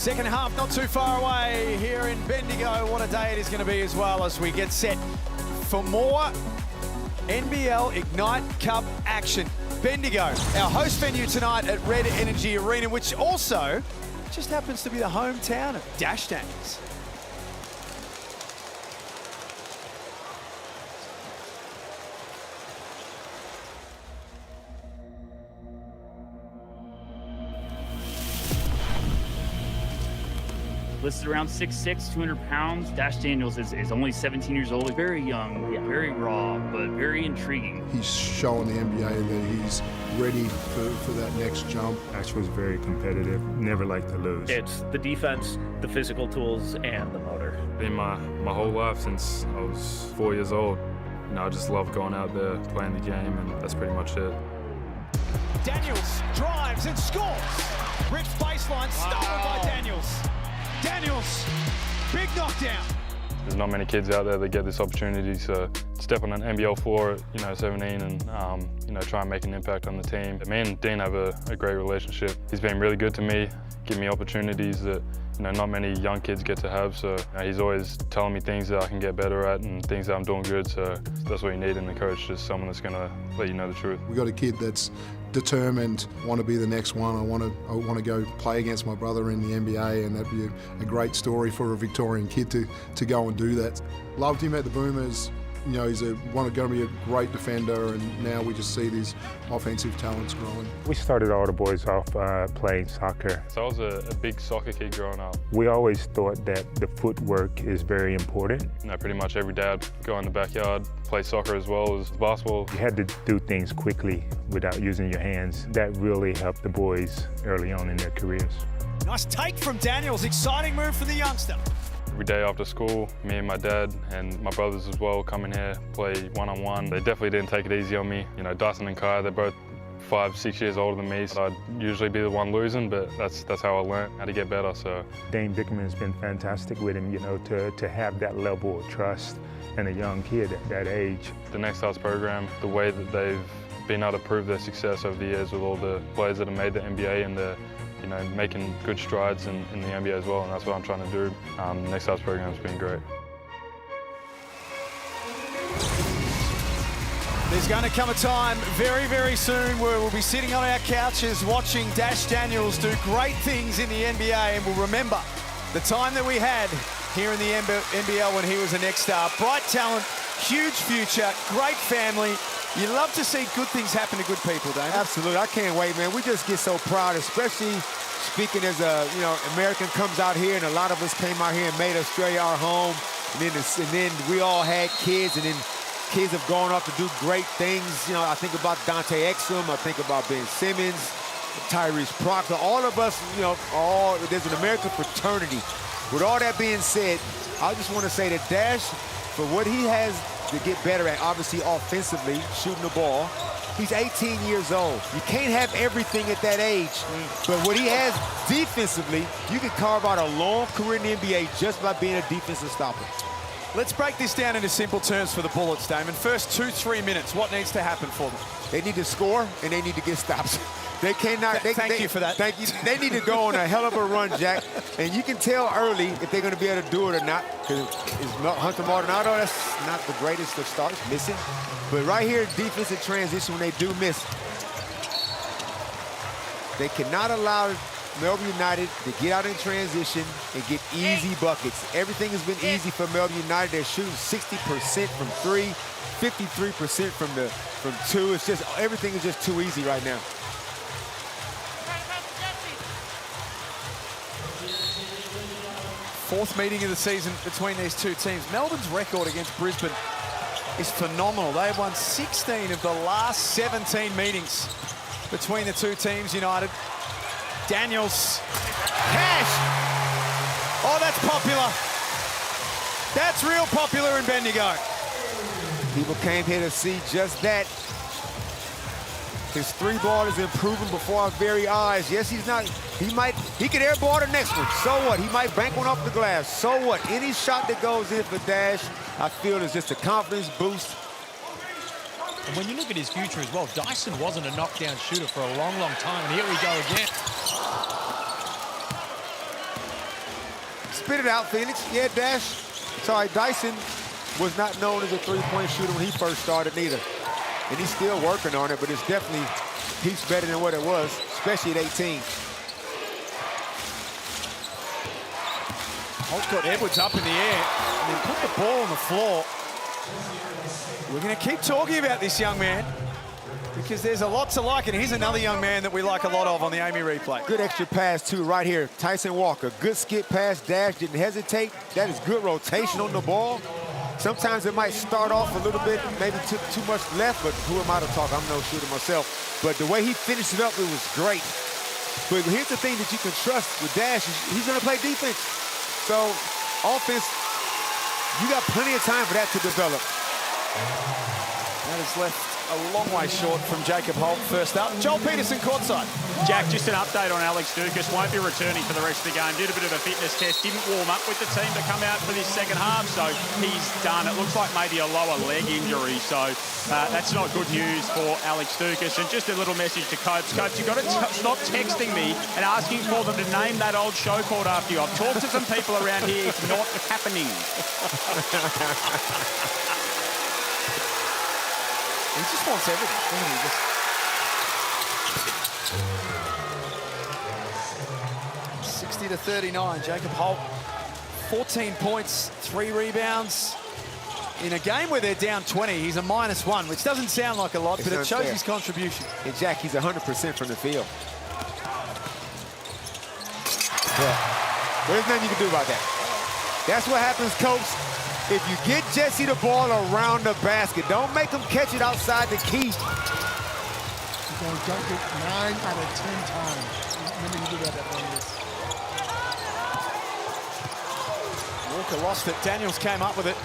Second half not too far away here in Bendigo. What a day it is going to be as well as we get set for more NBL Ignite Cup action. Bendigo, our host venue tonight at Red Energy Arena, which also just happens to be the hometown of Dash Daniels. Listed around 6'6", 200 pounds. Dash Daniels is only 17 years old. Very young, very raw, but very intriguing. He's showing the NBA that he's ready for that next jump. Dash was very competitive, never liked to lose. It's the defense, the physical tools, and the motor. Been my whole life since I was 4 years old. You know, I just love going out there, playing the game, and that's pretty much it. Daniels drives and scores. Ripped baseline, stolen by Daniels. Daniels, big knockdown. There's not many kids out there that get this opportunity to step on an NBL floor at 17 and try and make an impact on the team. Me and Dean have a great relationship. He's been really good to me, giving me opportunities that not many young kids get to have. So he's always telling me things that I can get better at and things that I'm doing good. So that's what you need in the coach, just someone that's going to let you know the truth. We got a kid that's determined, want to be the next one. I want to go play against my brother in the NBA, and that'd be a great story for a Victorian kid to go and do that. Loved him at the Boomers. He's going to be a great defender, and now we just see these offensive talents growing. We started all the boys off playing soccer. So I was a big soccer kid growing up. We always thought that the footwork is very important. Pretty much every day I'd go in the backyard, play soccer as well as basketball. You had to do things quickly without using your hands. That really helped the boys early on in their careers. Nice take from Daniels, exciting move for the youngster. Every day after school, me and my dad and my brothers as well come in here, play one-on-one. They definitely didn't take it easy on me. Dyson and Kai, they're both 5-6 years older than me, so I'd usually be the one losing, but that's how I learned how to get better. So Dane Bickerman's been fantastic with him, to have that level of trust in a young kid at that age. The Next Stars program, the way that they've been able to prove their success over the years with all the players that have made the NBA and the making good strides in the NBA as well, and that's what I'm trying to do. The Next Stars program has been great. There's going to come a time very, very soon where we'll be sitting on our couches watching Dash Daniels do great things in the NBA, and we'll remember the time that we had here in the NBL when he was a Next Star. Bright talent, huge future, great family. You love to see good things happen to good people, David. Absolutely, I can't wait, man. We just get so proud, especially speaking as a American comes out here, and a lot of us came out here and made Australia our home, and then we all had kids, and then kids have gone off to do great things. I think about Dante Exum, I think about Ben Simmons, Tyrese Proctor. All of us, there's an American fraternity. With all that being said, I just want to say that Dash, for what he has to get better at, obviously offensively, shooting the ball. He's 18 years old. You can't have everything at that age, but what he has defensively, you can carve out a long career in the NBA just by being a defensive stopper. Let's break this down into simple terms for the Bullets, Damon. First 2-3 minutes, what needs to happen for them? They need to score, and they need to get stops. They cannot. Thank you for that. Thank you. They need to go on a hell of a run, Jack. And you can tell early if they're going to be able to do it or not. Because Hunter Maldonado, that's not the greatest of starts, missing. But right here, defensive transition, when they do miss, they cannot allow Melbourne United to get out in transition and get easy buckets. Everything has been easy for Melbourne United. They're shooting 60% from 3, 53% from 2. It's just, everything is just too easy right now. Fourth meeting of the season between these two teams. Melbourne's record against Brisbane is phenomenal. They have won 16 of the last 17 meetings between the two teams united. Daniels. Cash! Oh, that's popular. That's real popular in Bendigo. People came here to see just that. His three ball is improving before our very eyes. Yes, he could airball the next one. So what? He might bank one off the glass. So what? Any shot that goes in for Dash, I feel is just a confidence boost. And when you look at his future as well, Dyson wasn't a knockdown shooter for a long, long time. And here we go again. spit it out, Phoenix. Yeah, Dash. Sorry, Dyson was not known as a three-point shooter when he first started either. And he's still working on it, but it's definitely heaps better than what it was, especially at 18. Holt's got Edwards up in the air and then put the ball on the floor. We're going to keep talking about this young man because there's a lot to like, and here's another young man that we like a lot of on the Amy replay. Good extra pass, too, right here. Tyson Walker, good skip pass, Dash, didn't hesitate. That is good rotation on the ball. Sometimes it might start off a little bit, maybe took too much left, but who am I to talk? I'm no shooter myself. But the way he finished it up, it was great. But here's the thing that you can trust with Dash, he's going to play defense. So, offense, you got plenty of time for that to develop. That is left a long way short from Jacob Holt first up. Joel Peterson courtside. Jack, just an update on Alex Dukas. Won't be returning for the rest of the game. Did a bit of a fitness test. Didn't warm up with the team to come out for this second half, so he's done. It looks like maybe a lower leg injury, so that's not good news for Alex Dukas. And just a little message to Copes. Copes, you've got to stop texting me and asking for them to name that old show called after you. I've talked to some people around here. It's not happening. He just wants everything, doesn't he? Just 60 to 39, Jacob Holt, 14 points, 3 rebounds. In a game where they're down 20, he's a -1, which doesn't sound like a lot, but it shows his contribution. And Jack, he's 100% from the field. Yeah. There's nothing you can do about that. That's what happens, Coach. If you get Jesse the ball around the basket, don't make him catch it outside the key. He's going to dunk it 9 out of 10 times. Let me do that at one Walker lost it. Daniels came up with it.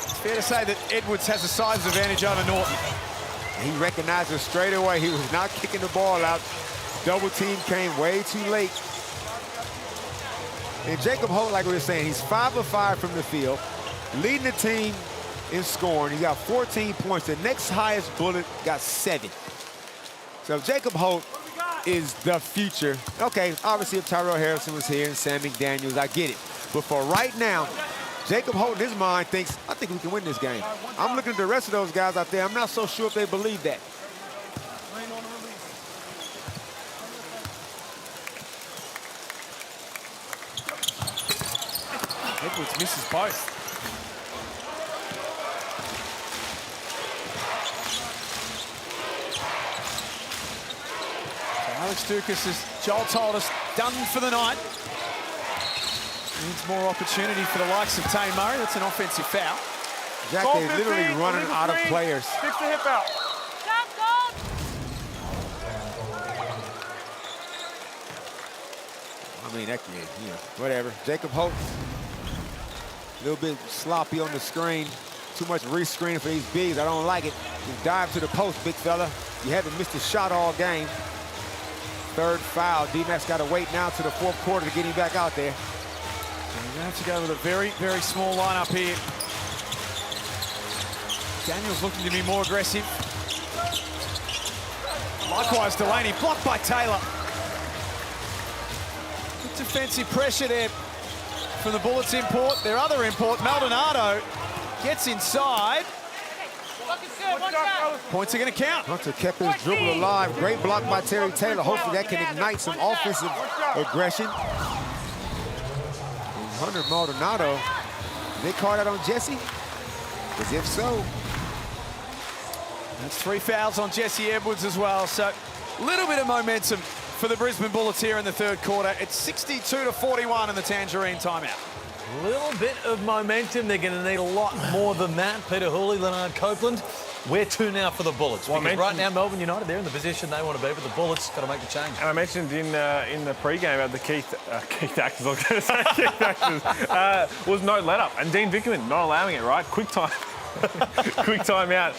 It's fair to say that Edwards has a size advantage over Norton. He recognized it straight away. He was not kicking the ball out. Double team came way too late. And Jacob Holt, like we were saying, he's 5 of 5 from the field, leading the team in scoring. He got 14 points. The next highest bullet got 7. So Jacob Holt is the future. Okay, obviously if Tyrell Harrison was here and Sam McDaniels, I get it. But for right now, Jacob Holt in his mind thinks, I think we can win this game. I'm looking at the rest of those guys out there. I'm not so sure if they believe that. Edwards misses both. So Alex Dukas, as Joel told us, done for the night. Needs more opportunity for the likes of Tay Murray. That's an offensive foul. Jack, they're literally running out of players. Fix the hip out. I mean, that, you know, whatever. Jacob Holt, a little bit sloppy on the screen. Too much re-screening for these bigs. I don't like it. Just dive to the post, big fella. You haven't missed a shot all game. Third foul. D-Mac's got to wait now to the fourth quarter to get him back out there. We're going to have to go with a very, very small lineup here. Daniels looking to be more aggressive. Likewise, Delaney blocked by Taylor. Good defensive pressure there from the Bullets import. Their other import, Maldonado, gets inside. Points are going to count. Hunter kept his dribble alive. Great block by Terry Taylor. Hopefully that can ignite some offensive aggression. And Hunter Maldonado, they call that on Jesse? As if so. That's 3 fouls on Jesse Edwards as well. So a little bit of momentum for the Brisbane Bullets here in the third quarter. It's 62-41 in the Tangerine timeout. A little bit of momentum. They're going to need a lot more than that. Peter Hooley, Leonard Copeland. Where to now for the Bullets? Because right now, Melbourne United, they're in the position they want to be, but the Bullets got to make the change. And I mentioned in the pre-game about the Keith Actors, I was going to say Keith Actors, was no let-up. And Dean Vickerman not allowing it, right? Quick time. Quick time out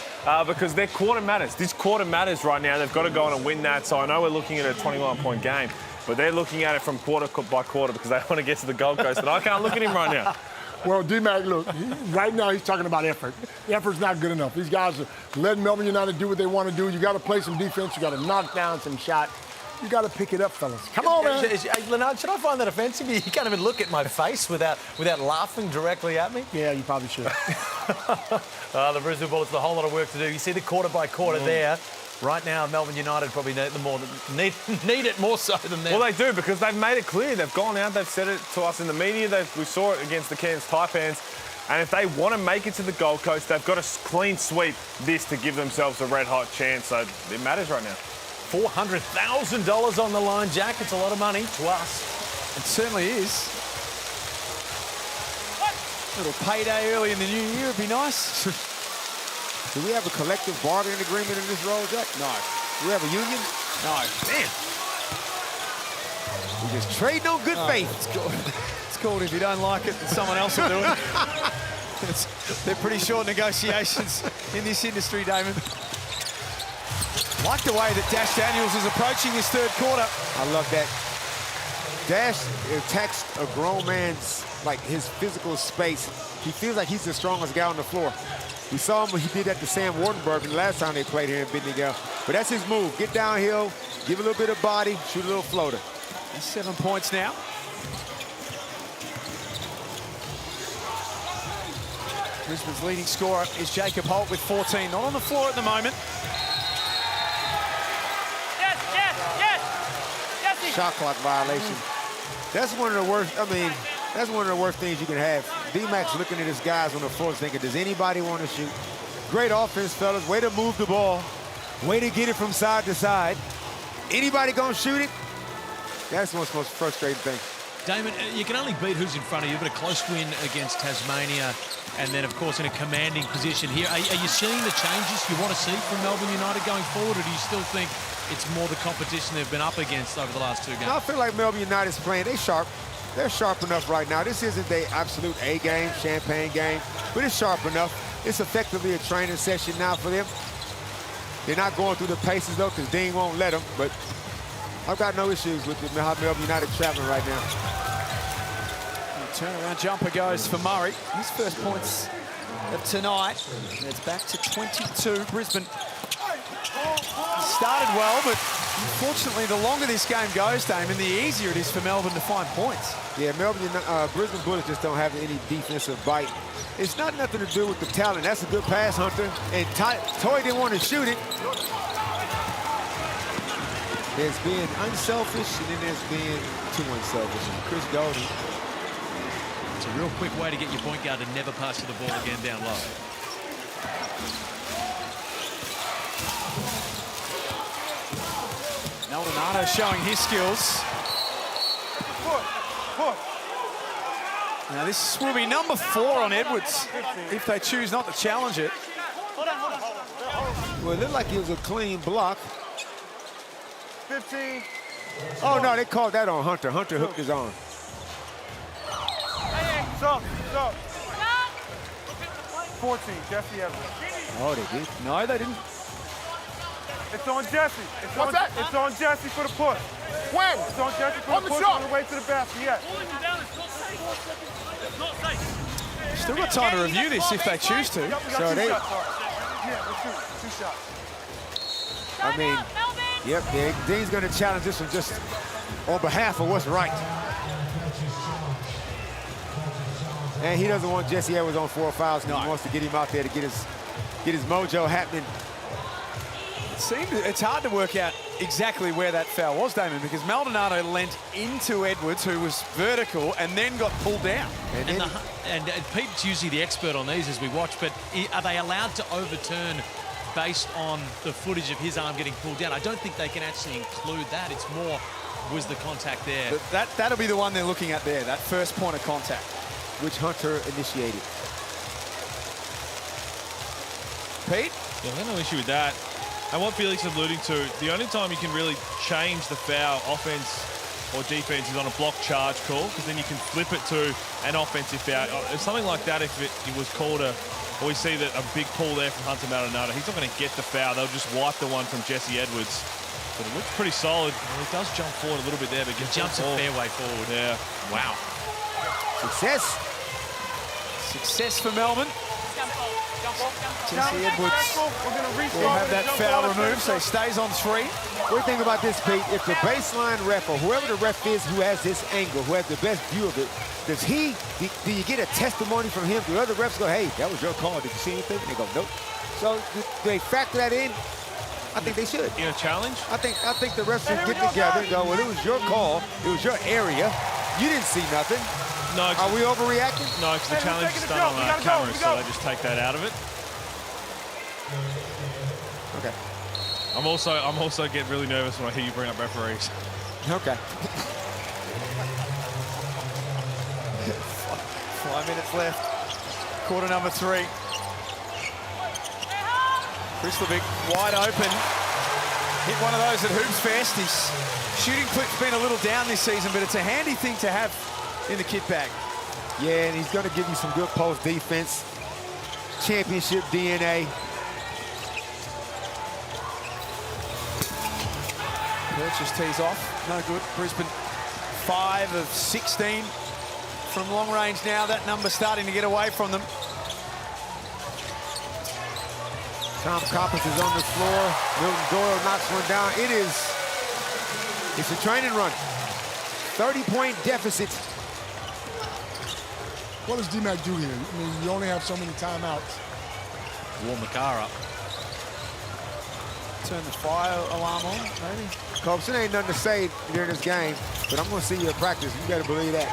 because their quarter matters. This quarter matters right now. They've got to go on and win that. So I know we're looking at a 21-point game, but they're looking at it from quarter by quarter because they want to get to the Gold Coast. And I can't look at him right now. Well, D-Mac, look, right now he's talking about effort. The effort's not good enough. These guys are letting Melbourne United do what they want to do. You got to play some defense. You got to knock down some shots. You got to pick it up, fellas. Come on, man. Hey, Leonard, should I find that offensive? You can't even look at my face without laughing directly at me. Yeah, you probably should. The Brisbane Bullets, a whole lot of work to do. You see the quarter by quarter there. Right now, Melbourne United probably need it more so than them. Well, they do, because they've made it clear. They've gone out, they've said it to us in the media. We saw it against the Cairns Taipans. And if they want to make it to the Gold Coast, they've got to clean sweep this to give themselves a red-hot chance. So it matters right now. $400,000 on the line, Jack. It's a lot of money to us. It certainly is. Little payday early in the new year would be nice. Do we have a collective bargaining agreement in this role, Jack? No. Do we have a union? No. Damn. We just trading on good faith. It's called if you don't like it, then someone else will do it. They're pretty short negotiations in this industry, Damon. Like the way that Dash Daniels is approaching this third quarter. I love that. Dash attacks a grown man's, like, his physical space. He feels like he's the strongest guy on the floor. We saw him when he did that to Sam Wardenberg the last time they played here in Bidney. But that's his move. Get downhill, give a little bit of body, shoot a little floater. He's 7 points now. Brisbane's leading scorer is Jacob Holt with 14. Not on the floor at the moment. Shot clock violation. That's one of the worst, that's one of the worst things you can have. D-Mac's looking at his guys on the floor thinking, does anybody want to shoot? Great offense, fellas. Way to move the ball. Way to get it from side to side. Anybody gonna shoot it? That's the most frustrating thing. Damon, you can only beat who's in front of you, but a close win against Tasmania, and then, of course, in a commanding position here. Are you seeing the changes you want to see from Melbourne United going forward, or do you still think it's more the competition they've been up against over the last two games? No, I feel like Melbourne United's playing. They're sharp. They're sharp enough right now. This isn't the absolute A game, champagne game, but it's sharp enough. It's effectively a training session now for them. They're not going through the paces, though, because Dean won't let them, but I've got no issues with how Melbourne United traveling right now. Turnaround jumper goes for Murray. His first points of tonight. And it's back to 22. Brisbane started well, but unfortunately, the longer this game goes, Damon, the easier it is for Melbourne to find points. Yeah, Brisbane Bullets just don't have any defensive bite. It's not nothing to do with the talent. That's a good pass, Hunter. And Toy didn't want to shoot it. There's being unselfish, and then there's being too unselfish. And Chris Goulding. It's a real quick way to get your point guard to never pass you the ball again down low. Maldonado showing his skills. Now this will be number 4 on Edwards if they choose not to challenge it. Well, it looked like it was a clean block. 15. Oh, no, they called that on Hunter. Hunter hooked his arm. Stop. 14, Jesse Evans. Oh, they did? No, they didn't. It's on Jesse. It's on Jesse for the push. When? It's on Jesse for the push on the way to the basket, yes. Still got time to review this if they choose to. So they... Yeah, let's shoot. 2 shots. I mean, yep, Dean's going to challenge this one just on behalf of what's right. And he doesn't want Jesse Edwards on 4 fouls. No. He wants to get him out there to get his mojo happening. It's hard to work out exactly where that foul was, Damon, because Maldonado leant into Edwards, who was vertical, and then got pulled down. And Pete's usually the expert on these as we watch, but are they allowed to overturn based on the footage of his arm getting pulled down? I don't think they can actually include that. It's more, was the contact there? But that'll be the one they're looking at there, that first point of contact. Which Hunter initiated. Pete? Yeah, I have no issue with that. And what Felix is alluding to, the only time you can really change the foul, offense or defense, is on a block charge call, because then you can flip it to an offensive foul. Something like that, if it was called or we see that a big pull there from Hunter Maldonado, he's not going to get the foul. They'll just wipe the one from Jesse Edwards. But it looks pretty solid. Well, he does jump forward a little bit there, but he jumps a fair way forward. Yeah. Wow. Success. Success for Melbourne. Jesse Edwards will have that foul removed, so he stays on 3. What do you think about this, Pete? If the baseline ref or whoever the ref is who has this angle, who has the best view of it, do you get a testimony from him? Do other refs go, hey, that was your call, did you see anything? And they go, nope. So do they factor that in? I think they should. In a challenge? I think the refs should get together and go, well, it was your call, it was your area, you didn't see nothing. No. Are we overreacting? No, because the challenge is done on camera, so they just take that out of it. Okay. I'm also getting really nervous when I hear you bring up referees. Okay. 5 minutes left. Quarter number 3. Krislovic wide open. Hit one of those at Hoops Fest. His shooting clip's been a little down this season, but it's a handy thing to have in the kit bag. Yeah, and he's going to give you some good post defense. Championship DNA. Purchase tees off. No good. Brisbane 5 of 16 from long range now. That number starting to get away from them. Tom Coppins is on the floor. Milton Doyle knocks one down. It's a training run. 30-point deficit. What does D-Mac do here? I mean, you only have so many timeouts. Warm the car up. Turn the fire alarm on, maybe. Coach, it ain't nothing to say during this game, but I'm going to see you at practice. You better believe that.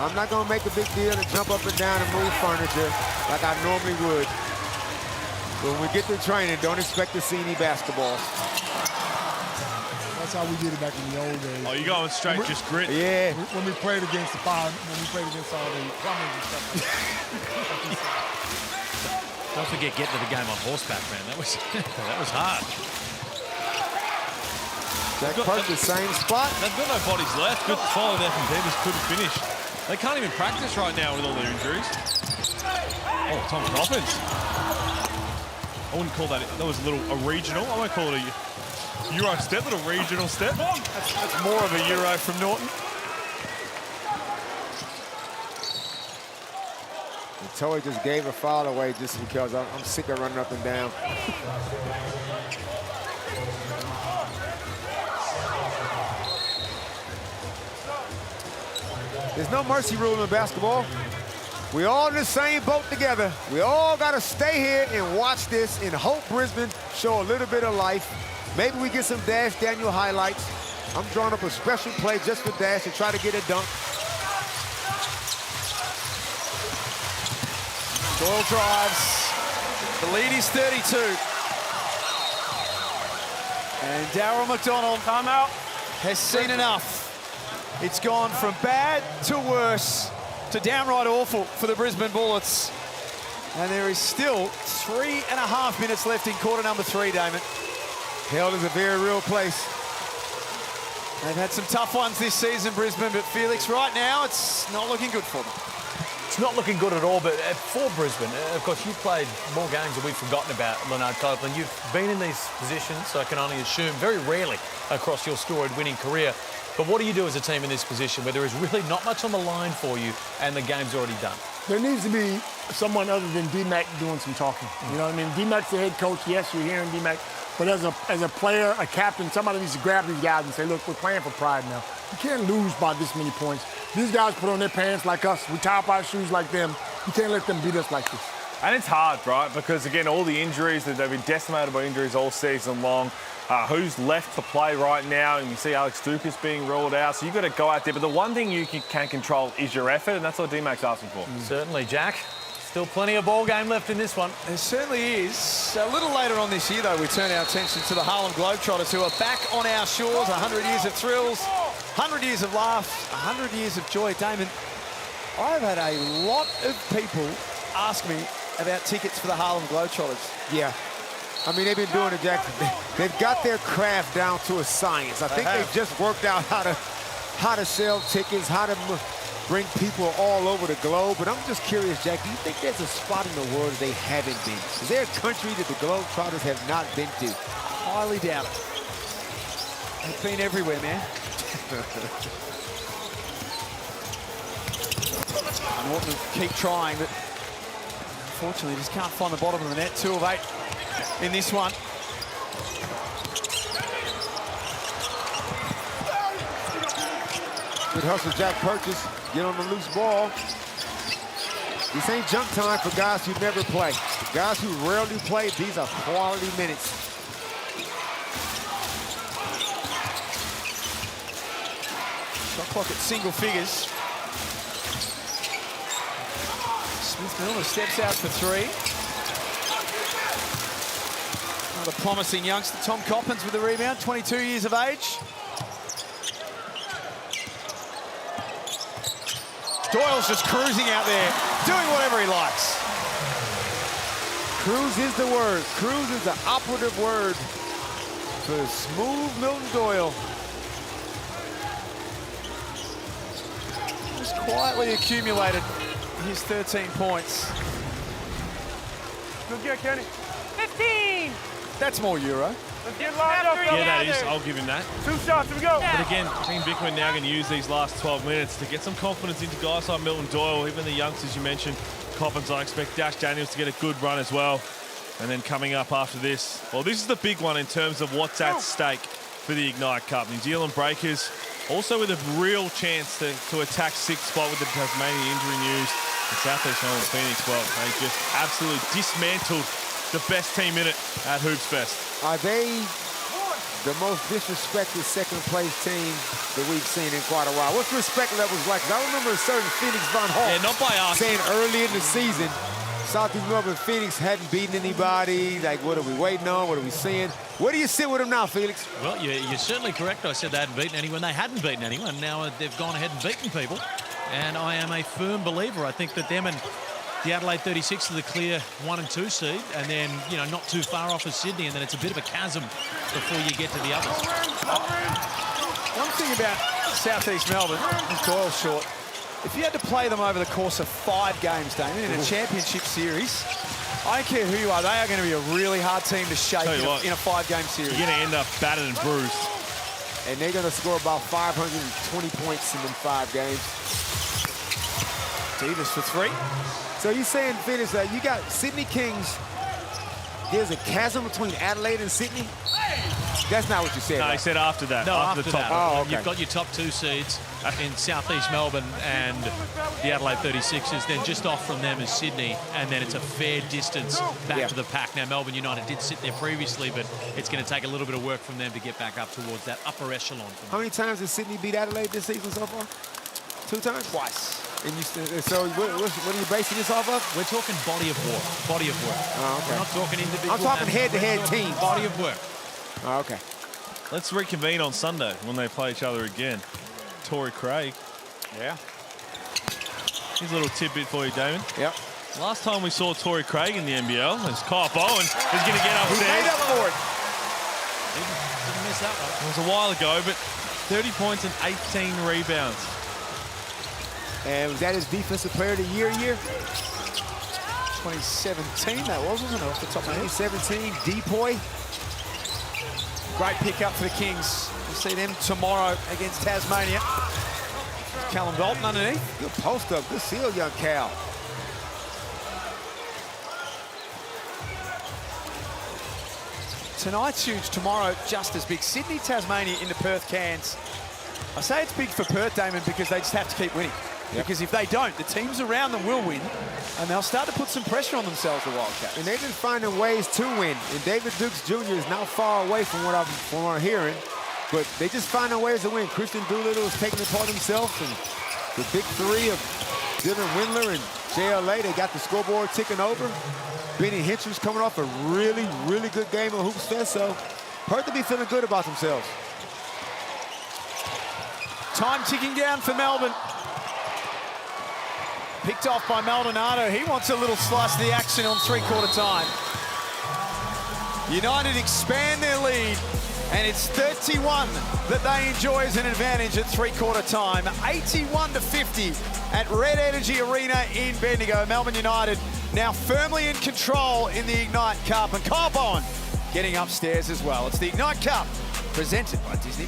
I'm not going to make a big deal and jump up and down and move furniture like I normally would. But when we get to training, don't expect to see any basketball. That's how we did it back in the old days. Oh, you going straight, just grit? Yeah. When we played against the power, when we played against all the plumbers and stuff. Don't forget getting to the game on horseback, man. That was hard. Jack Perkins, same spot. They've got no bodies left. Good follow there from Davis. Couldn't finish. They can't even practice right now with all their injuries. Oh, Tom Coppins. I wouldn't call that. That was a regional. I won't call it a Euro step, but a regional step. That's more of a Euro from Norton. Toy just gave a foul away just because I'm sick of running up and down. There's no mercy rule in basketball. We all in the same boat together. We all got to stay here and watch this and hope Brisbane show a little bit of life. Maybe we get some Dash Daniel highlights. I'm drawing up a special play just for Dash to try to get a dunk. Doyle drives. The lead is 32. And Darryl McDonald has seen enough. It's gone from bad to worse to downright awful for the Brisbane Bullets. And there is still 3.5 minutes left in quarter number 3, Damon. Hell is a very real place. They've had some tough ones this season, Brisbane, but Felix, right now, it's not looking good for them. It's not looking good at all, but for Brisbane, of course, you've played more games than we've forgotten about, Leonard Copeland. You've been in these positions, so I can only assume, very rarely across your storied winning career. But what do you do as a team in this position where there is really not much on the line for you and the game's already done? There needs to be someone other than D-Mac doing some talking. You know what I mean? D-Mac's the head coach. Yes, you're hearing D-Mac. But as a player, a captain, somebody needs to grab these guys and say, look, we're playing for pride now. You can't lose by this many points. These guys put on their pants like us. We tie up our shoes like them. You can't let them beat us like this. And it's hard, right? Because, again, all the injuries, they've been decimated by injuries all season long. Who's left to play right now? And you see Alex Dukas being ruled out. So you've got to go out there. But the one thing you can control is your effort, and that's what D-Mac's asking for. Certainly, Jack. Still plenty of ball game left in this one. There certainly is. A little later on this year, though, we turn our attention to the Harlem Globetrotters, who are back on our shores. 100 years of thrills, 100 years of laughs, 100 years of joy. Damon, I've had a lot of people ask me about tickets for the Harlem Globetrotters. Yeah. I mean, they've been doing it, Jack. They've got their craft down to a science. I think they've just worked out how to sell tickets, how to bring people all over the globe. But I'm just curious, Jack, do you think there's a spot in the world they haven't been? Is there a country that the Globetrotters have not been to? Highly doubt it. They've been everywhere, man. Norton keep trying, but Unfortunately, just can't find the bottom of the net. 2 of 8 in this one. Good hustle, Jack Purchase. Get on the loose ball. This ain't junk time for guys who never play. The guys who rarely play, these are quality minutes. Shot clock at single figures. Smith-Milner steps out for 3. Another promising youngster, Tom Coppins with the rebound, 22 years of age. Doyle's just cruising out there, doing whatever he likes. Cruise is the word. Cruise is the operative word for smooth Milton Doyle. Just quietly accumulated his 13 points. Good get, Kenny. 15. That's more Euro. Let's get lined up. Yeah, that is. I'll give him that. 2 shots, here we go. But again, Team Vickman now going to use these last 12 minutes to get some confidence into guys like Milton Doyle, even the youngsters you mentioned. Coppins, I expect Dash Daniels to get a good run as well. And then coming up after this, well, this is the big one in terms of what's at stake for the Ignite Cup. New Zealand Breakers also with a real chance to attack 6th spot with the Tasmania injury news. And South East Melbourne Phoenix, well, they just absolutely dismantled the best team in it at Hoops Fest. Are they the most disrespected second-place team that we've seen in quite a while? What's the respect levels like? 'Cause I remember a certain Phoenix Von Hall not by us. saying early in the season, Southeast Melbourne Phoenix hadn't beaten anybody. Like, what are we waiting on? What are we seeing? Where do you sit with them now, Felix? Well, you're certainly correct. I said they hadn't beaten anyone. They hadn't beaten anyone. Now they've gone ahead and beaten people. And I am a firm believer. I think that them and the Adelaide 36 are the clear 1 and 2 seed, and then, you know, not too far off of Sydney, and then it's a bit of a chasm before you get to the others. One thing about Southeast Melbourne, is Doyle short. If you had to play them over the course of 5 games, Damien, in a championship series, I don't care who you are, they are going to be a really hard team to shake in a 5-game series. You're going to end up battered and bruised. And they're going to score about 520 points in them 5 games. Davis for 3. So you're saying, Phoenix, you got Sydney Kings. There's a chasm between Adelaide and Sydney? That's not what you said. No, right? he said after that. No, after the top. that. Oh, okay. You've got your top 2 seeds in Southeast Melbourne and the Adelaide 36ers. Then just off from them is Sydney, and then it's a fair distance back to the pack. Now, Melbourne United did sit there previously, but it's going to take a little bit of work from them to get back up towards that upper echelon. How many times did Sydney beat Adelaide this season so far? 2 times? Twice. And so what are you basing this off of? We're talking body of work. Body of work. Oh, okay. We're not talking individual. I'm talking head-to-head teams. Body of work. Oh, okay. Let's reconvene on Sunday when they play each other again. Torrey Craig. Yeah. Here's a little tidbit for you, Damon. Yep. Last time we saw Torrey Craig in the NBL is Kyle Bowen is going to get upstairs. He made up for it. Didn't miss that one. It was a while ago, but 30 points and 18 rebounds. And was that his defensive player of the year? 2017 that wasn't it, off the top of my head. 2017, Depoy. Great pickup for the Kings. We'll see them tomorrow against Tasmania. Callum Dalton underneath. Good post up. Good seal, young Cal. Tonight's huge. Tomorrow, just as big. Sydney, Tasmania into Perth, Cairns. I say it's big for Perth, Damon, because they just have to keep winning. Yep. Because if they don't, the teams around them will win, and they'll start to put some pressure on themselves, the Wildcats. And they've been finding ways to win. And David Dukes Jr. is not far away from what I'm hearing, but they just finding ways to win. Christian Doolittle is taking it upon himself, and the big 3 of Dylan Windler and JLA, they got the scoreboard ticking over. Benny Hinch's coming off a really, really good game of Hoops Fest, so Perth to be feeling good about themselves. Time ticking down for Melbourne. Picked off by Maldonado. He wants a little slice of the action on 3/4 time. United expand their lead, and it's 31 that they enjoy as an advantage at 3/4 time. 81-50 at Red Energy Arena in Bendigo. Melbourne United now firmly in control in the Ignite Cup, and Kyle Bowen getting upstairs as well. It's the Ignite Cup presented by Disney+.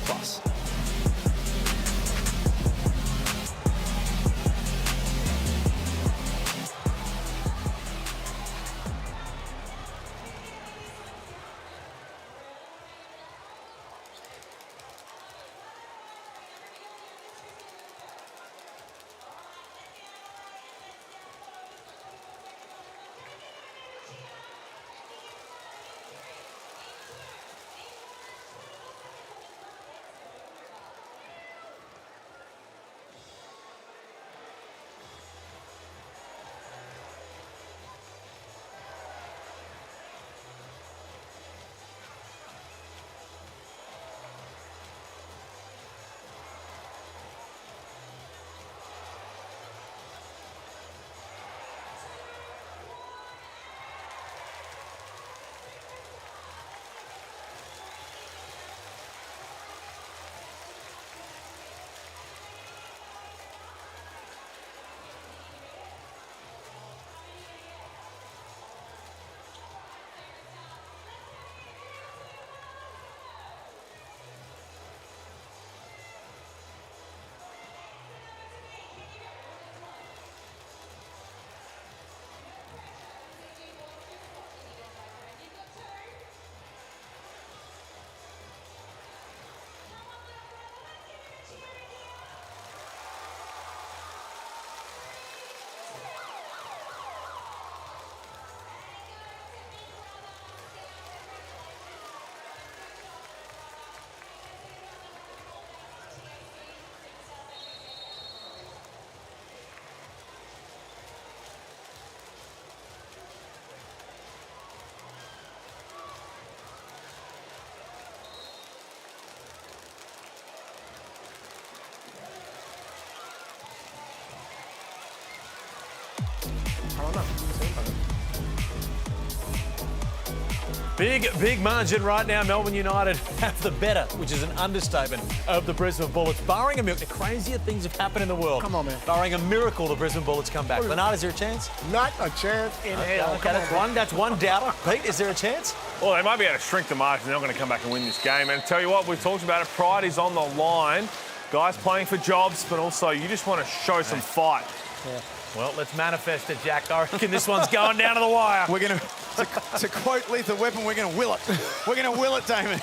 Big margin right now. Melbourne United have the better, which is an understatement, of the Brisbane Bullets. Barring a miracle, the crazier things have happened in the world. Come on, man. Barring a miracle, the Brisbane Bullets come back. Bernard, is there a chance? Not a chance in hell. Okay, that's one doubter. Pete, is there a chance? Well, they might be able to shrink the margin. They're not going to come back and win this game. And tell you what, we've talked about it. Pride is on the line. Guys playing for jobs, but also you just want to show some fight. Yeah. Well, let's manifest it, Jack. I reckon this one's going down to the wire. We're going to quote Lethal Weapon, we're going to will it. We're going to will it, Damon.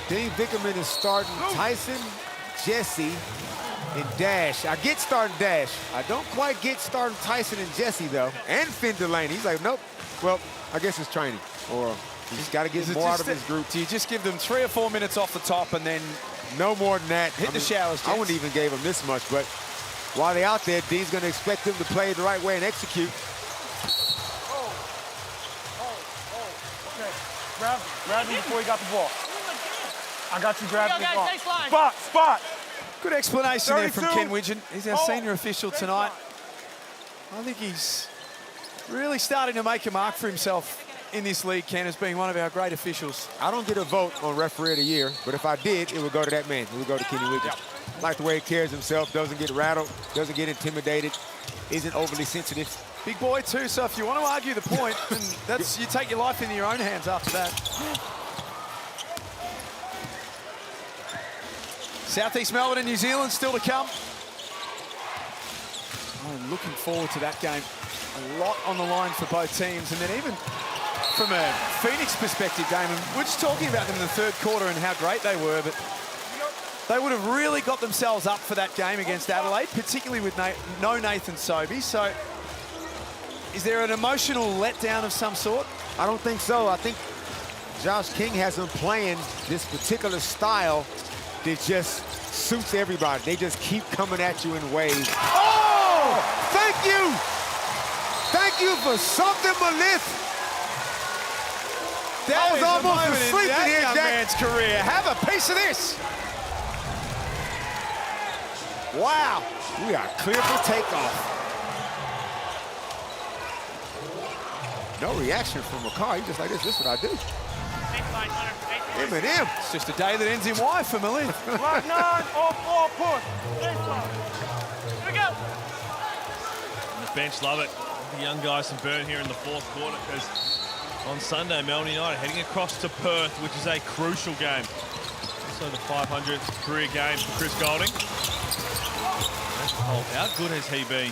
Dean Vickerman is starting Tyson, Jesse, and Dash. I get starting Dash. I don't quite get starting Tyson and Jesse, though. And Finn Delaney. He's like, nope. Well, I guess it's training. Or he's got to get more out of his group. Do you just give them 3 or 4 minutes off the top and then... No more than that. Hit the showers, I wouldn't even give them this much, but while they're out there, Dean's going to expect them to play it the right way and execute. Okay. Grab me before you got the ball. I got you grabbing the ball. Spot. Good explanation 32. there from Ken Widgeon. He's our senior official tonight. I think he's really starting to make a mark for himself in this league, Ken, as being one of our great officials. I don't get a vote on referee of the year, but if I did, it would go to that man. It would go to Kenny Widgeon. I like the way he carries himself, doesn't get rattled, doesn't get intimidated, isn't overly sensitive. Big boy too, so if you want to argue the point, then that's, you take your life into your own hands after that. Southeast Melbourne and New Zealand still to come. I'm looking forward to that game. A lot on the line for both teams, and then even from a Phoenix perspective, Damon, we're just talking about them in the third quarter and how great they were, but they would have really got themselves up for that game against Adelaide, particularly with no Nathan Sobey. So is there an emotional letdown of some sort? I don't think so. I think Josh King has them playing this particular style that just suits everybody. They just keep coming at you in waves. Oh! Thank you! Thank you for something, Melissa. That was almost asleep in here, young Jack. man's career. Have a piece of this. Wow. We are clear for takeoff. No reaction from McCarr. He's just like this. This is what I do. M&M. It's just a day that ends in Y for Malin. Block 9, all 4, push. Here we go. And the bench love it. The young guys from Burn here in the fourth quarter, because on Sunday, Melbourne United heading across to Perth, which is a crucial game. Also the 500th career game for Chris Goulding. How good has he been?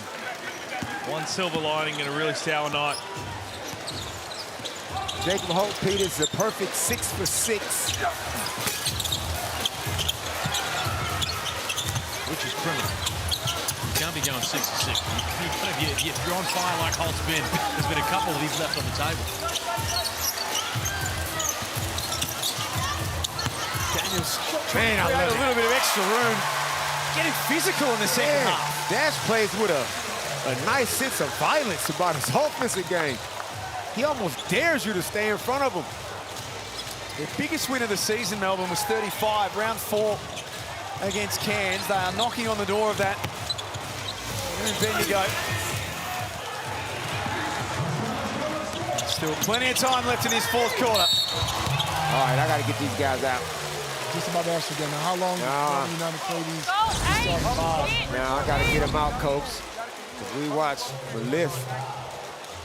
One silver lining in a really sour night. Jacob Holt, Pete, is the perfect 6 for 6. Which is criminal. You can't be going 6 for 6. If you're on fire like Holt's been, there's been a couple of these left on the table. Daniels Man, I create love a little bit of extra room. Getting physical in the second half. Dash plays with a nice sense of violence about his offensive game. He almost dares you to stay in front of him. Their biggest win of the season, Melbourne, was 35, round 4 against Cairns. They are knocking on the door of that. And then you go. Still plenty of time left in this fourth quarter. All right, I got to get these guys out. Just about to ask you again, how long does United play these? Now I got to get him out, Coach. As we watch Melissa.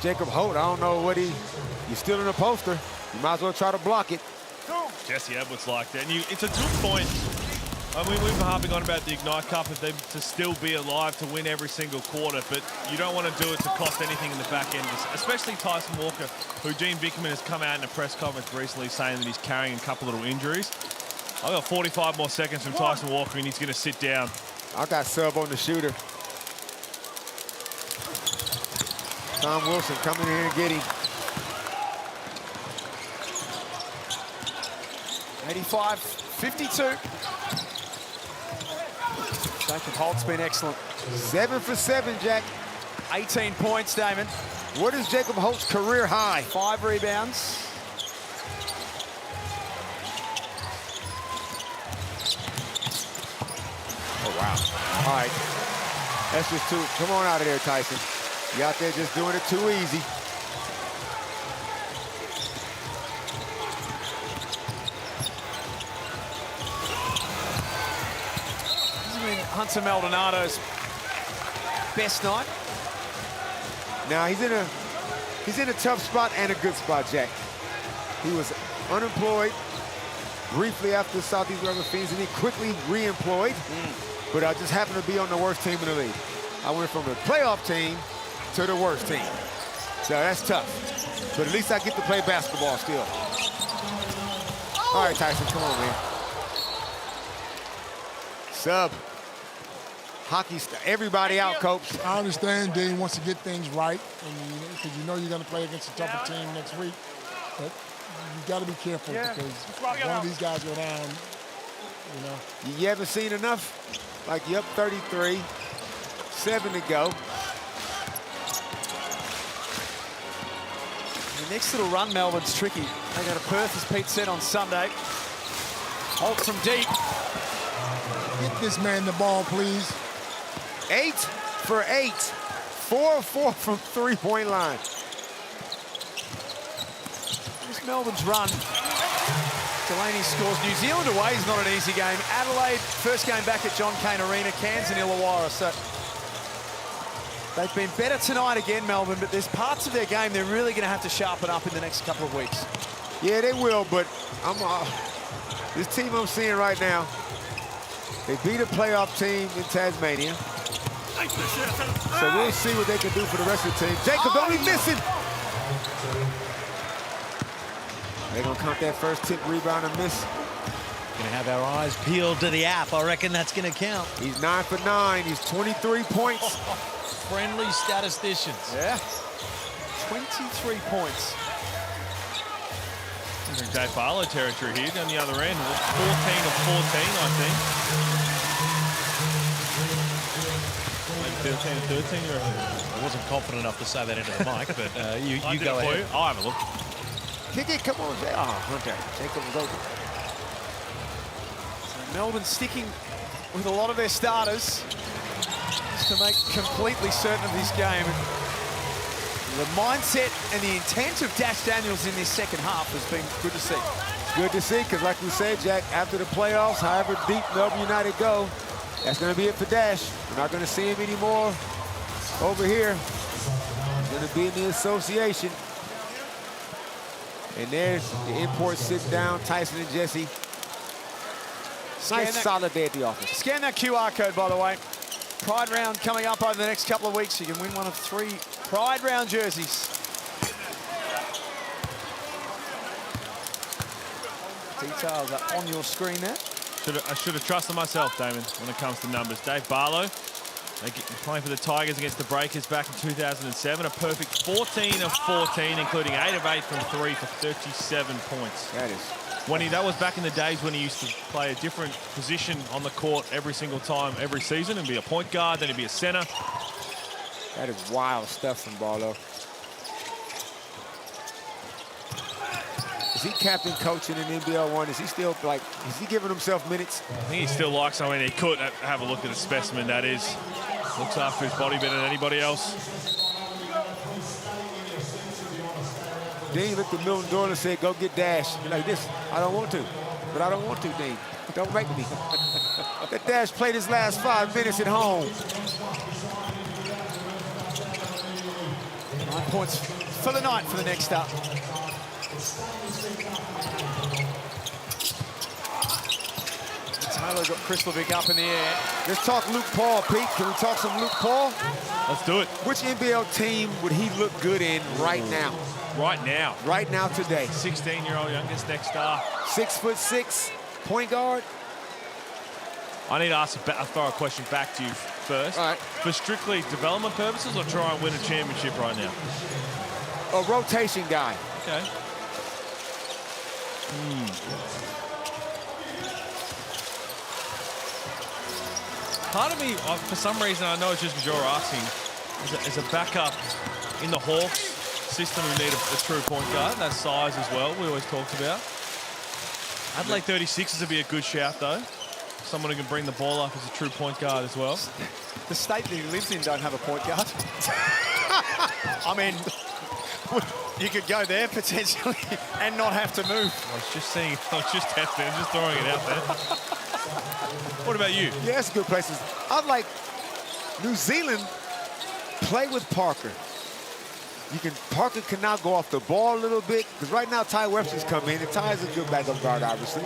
Jacob Holt, I don't know what you're still in the poster. You might as well try to block it. Jesse Edwards like that. And it's a good point. I mean, we've been harping on about the Ignite Cup and them to still be alive to win every single quarter, but you don't want to do it to cost anything in the back end, especially Tyson Walker, who Dean Vickerman has come out in a press conference recently saying that he's carrying a couple little injuries. I've got 45 more seconds from Tyson Walker and he's going to sit down. I got sub on the shooter. Tom Wilson coming in and get him. 85-52. Jacob Holt's been excellent. 7 for 7, Jack. 18 points, Damon. What is Jacob Holt's career high? 5 rebounds. Oh, wow. All right. That's just too, come on out of there, Tyson. You out there just doing it too easy. This has been Hunter Maldonado's best night. Now he's in a tough spot and a good spot, Jack. He was unemployed briefly after Southeast River Fiends, and he quickly re-employed. But I just happened to be on the worst team in the league. I went from the playoff team to the worst team. So that's tough. But at least I get to play basketball still. All right, Tyson, come on, man. Sub. Hockey, everybody out, coach. I understand Dean wants to get things right, because you know you're going to play against a tougher team next week. But you got to be careful because one of these guys go down, you know. You haven't seen enough? Like, you up 33, 7 to go. The next little run, Melbourne's tricky. They go to Perth, as Pete said, on Sunday. Holt from deep. Get this man the ball, please. 8 for 8. 4-4 from three-point line. This Melbourne's run. Delaney scores. New Zealand away is not an easy game. Adelaide, first game back at John Cain Arena. Cairns and Illawarra. So they've been better tonight again, Melbourne, but there's parts of their game they're really going to have to sharpen up in the next couple of weeks. Yeah, they will, but this team I'm seeing right now, they beat a playoff team in Tasmania. So we'll see what they can do for the rest of the team. Jacobs only missing. They're going to count that first tip, rebound, and miss. Going to have our eyes peeled to the app. I reckon that's going to count. He's 9 for 9. He's 23 points. Friendly statisticians. Yeah. 23 points. Dave Barlow territory here down the other end. 14 of 14, I think. Maybe 13 of 13, you reckon? I wasn't confident enough to say that into the mic, but you go ahead. I'll have a look. Kick it, come on, Jay. Oh, Hunter. Jacob was open. So Melbourne sticking with a lot of their starters just to make completely certain of this game. The mindset and the intent of Dash Daniels in this second half has been good to see. Good to see, because like we said, Jack, after the playoffs, however deep Melbourne United go, that's going to be it for Dash. We're not going to see him anymore over here. He's going to be in the association. And there's the import sitting down, Tyson and Jesse. Nice, solid day at the office. Scan that QR code, by the way. Pride round coming up over the next couple of weeks. You can win one of 3 Pride round jerseys. Details are on your screen there. I should have trusted myself, Damon, when it comes to numbers. Dave Barlow, playing for the Tigers against the Breakers back in 2007. A perfect 14 of 14, including 8 of 8 from 3 for 37 points. That was back in the days when he used to play a different position on the court every single time, every season, and be a point guard, then he'd be a center. That is wild stuff from Barlow. Is he captain coaching in NBL 1? Is he still, like, is he giving himself minutes? I think he still likes, I mean, he could have a look at the specimen that is. Looks after his body better than anybody else. Dean looked at Milton Doyle and said, go get Dash. You're like, this, I don't want to. But I don't want to, Dean. Don't make me. Let Dash play his last 5 minutes at home. 9 points for the night for the next up. Taylor got Krislovic up in the air. Let's talk Luke Paul, Pete. Can we talk some Luke Paul? Let's do it. Which NBL team would he look good in right now? Right now? Right now, today. 16-year-old youngest next star. 6'6", point guard. I need to ask throw a question back to you first. All right. For strictly development purposes, or try and win a championship right now? A rotation guy. Okay. Part of me, for some reason, I know it's just because you're asking, as a backup in the Hawks system, we need a true point guard. That size as well, we always talked about. Adelaide 36 would be a good shout, though. someone who can bring the ball up as a true point guard as well. The state that he lives in don't have a point guard. I mean, you could go there potentially and not have to move. I was just seeing, I was just testing, just throwing it out there. What about you? Yeah, it's good places. I'd like New Zealand play with Parker. Parker can now go off the ball a little bit, because right now Ty Webster's come in, and Ty's a good backup guard, obviously.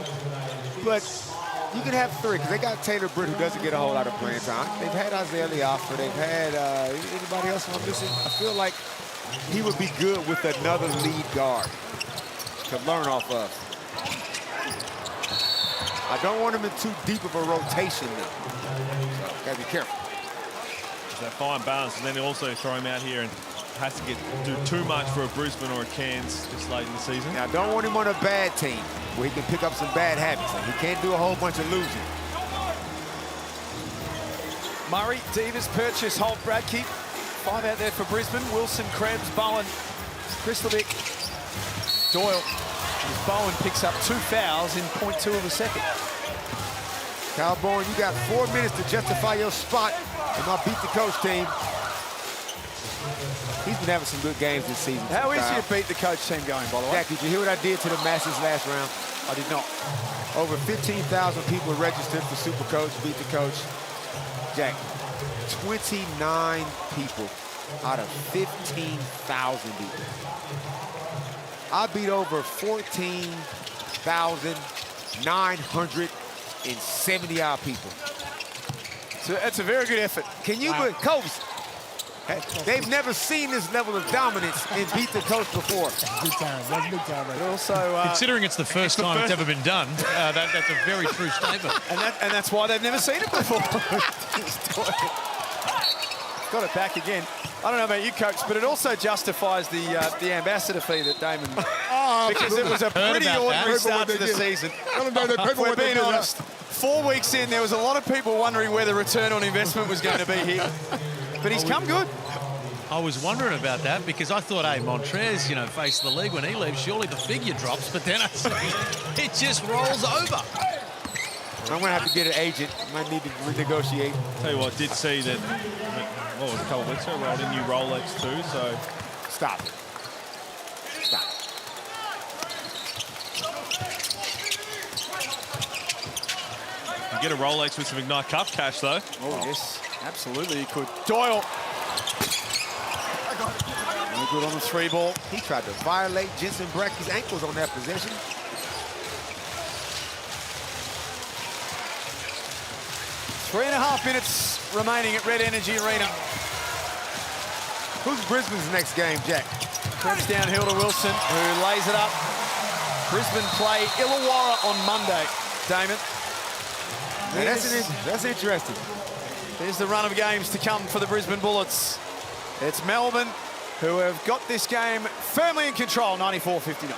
But you can have three, because they got Taylor Britt, who doesn't get a whole lot of playing time. They've had Isaiah Leoffer. They've had anybody else I'm missing? I feel like he would be good with another lead guard to learn off of. I don't want him in too deep of a rotation now. So, gotta be careful. It's that fine balance, and then also throw him out here and has to do too much for a Brisbane or a Cairns this late in the season. Now, don't want him on a bad team where he can pick up some bad habits. He can't do a whole bunch of losing. Murray, Divas, Purchase, Holt, Bradkey. 5 out there for Brisbane. Wilson, Krebs, Bowen, Kristlevic, Doyle. As Bowen picks up 2 fouls in 0.2 of a second. Kyle Bowen, you got 4 minutes to justify your spot in my Beat the Coach team. He's been having some good games this season. How is your Beat the Coach team going, by the way? Jack, did you hear what I did to the Masters last round? I did not. Over 15,000 people registered for Super Coach, Beat the Coach. Jack, 29 people out of 15,000 people. I beat over 14,970 odd people. So that's a very good effort. Can you, Coach? They've never seen this level of dominance in Beat the Coach before. Big time. That's big time. Right? Also, considering it's the first time it's ever been done, that's a very true statement. And that's why they've never seen it before. Got it back again. I don't know about you, Coach, but it also justifies the ambassador fee that Damon, because it was a pretty ordinary start to the season. We're being honest. 4 weeks in, there was a lot of people wondering where the return on investment was going to be here. But he's come good. I was wondering about that because I thought, hey, Montrez, faced the league when he leaves, surely the figure drops, but then it just rolls over. I'm going to have to get an agent. Might need to renegotiate. Tell you what, I did see that, what was it, a couple of weeks ago, rolled a new Rolex too, so... Stop it. Stop it. You get a Rolex with some Ignite Cup cash, though. Oh, yes, absolutely, you could. Doyle. No good on the 3 ball. He tried to violate Jensen Brecky's ankles on that possession. Three and a half minutes remaining at Red Energy Arena. Who's Brisbane's next game, Jack? Krebs downhill to Wilson, who lays it up. Brisbane play Illawarra on Monday, Damon. That's interesting. There's the run of games to come for the Brisbane Bullets. It's Melbourne, who have got this game firmly in control, 94-59.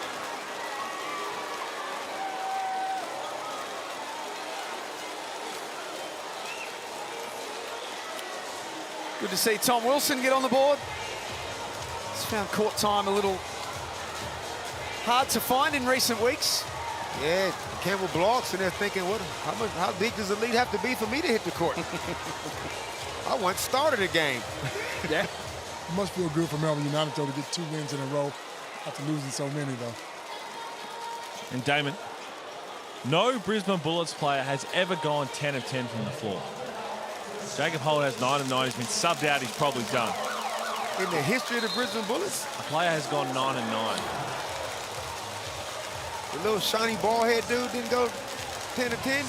Good to see Tom Wilson get on the board. He's found court time a little hard to find in recent weeks. Yeah, Campbell blocks, and they're thinking, how big does the lead have to be for me to hit the court? I once started a game. Yeah. It must feel good for Melbourne United, though, to get 2 wins in a row after losing so many, though. And Damon, no Brisbane Bullets player has ever gone 10 of 10 from the floor. Jacob Holt has 9 of 9. He's been subbed out. He's probably done. In the history of the Brisbane Bullets? A player has gone 9 of 9. The little shiny ball head dude didn't go 10 of 10?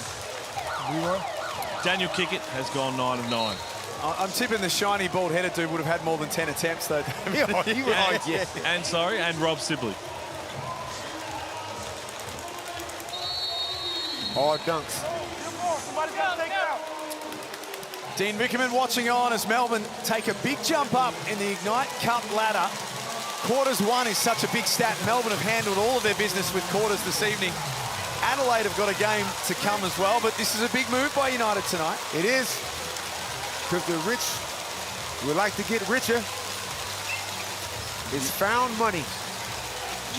Daniel Kickett has gone 9 of 9. I'm tipping the shiny bald-headed dude would have had more than 10 attempts, though. And Rob Sibley. All dunks. Dean Vickerman watching on as Melbourne take a big jump up in the Ignite Cup ladder. Quarters 1 is such a big stat. Melbourne have handled all of their business with quarters this evening. Adelaide have got a game to come as well, but this is a big move by United tonight. It is, because the rich would like to get richer. It's found money.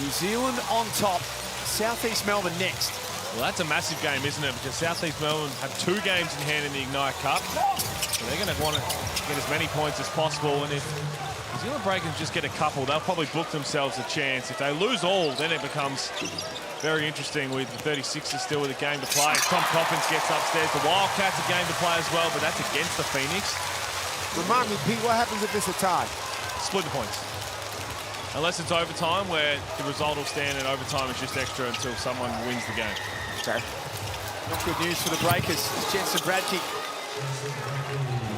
New Zealand on top. Southeast Melbourne next. Well, that's a massive game, isn't it? Because South East Melbourne have 2 games in hand in the Ignite Cup. So they're going to want to get as many points as possible. And if New Zealand Breakers just get a couple, they'll probably book themselves a chance. If they lose all, then it becomes very interesting with the 36ers still with a game to play. Tom Coppins gets upstairs. The Wildcats a game to play as well, but that's against the Phoenix. Remind me, Pete, what happens if it's a tie? Split the points. Unless it's overtime, where the result will stand, and overtime is just extra until someone wins the game. Okay. Not good news for the Breakers. Jensen Bradke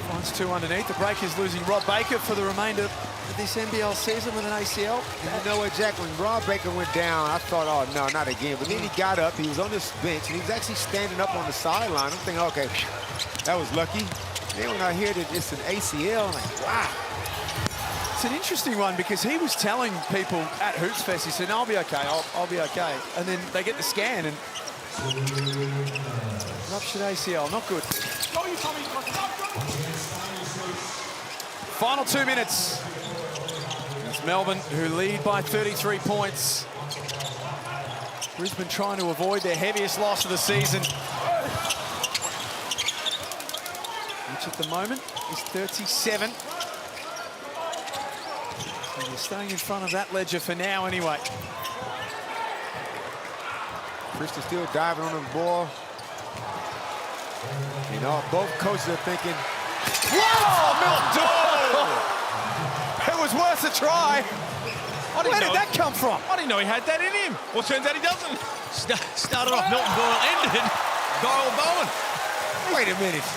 finds 2 underneath. The Breakers losing Rob Baker for the remainder of this NBL season with an ACL. You know what, Jack? When Rob Baker went down, I thought, oh, no, not again. But then he got up. He was on this bench, and he was actually standing up on the sideline. I'm thinking, okay, that was lucky. Then when I hear that it's an ACL, I'm like, wow. It's an interesting one because he was telling people at Hoops Fest, he said, no, I'll be okay, I'll be okay. And then they get the scan and ruptured ACL, not good. Final 2 minutes. It's Melbourne who lead by 33 points. Brisbane trying to avoid their heaviest loss of the season, which at the moment is 37. And they're staying in front of that ledger for now anyway. Christian still diving on the ball. You know, both coaches are thinking, whoa, Maldonado! It was worth a try. Where did that come from? I didn't know he had that in him. Well, turns out he doesn't. Started off Milton Doyle, ended Doyle Bowen. Wait a minute.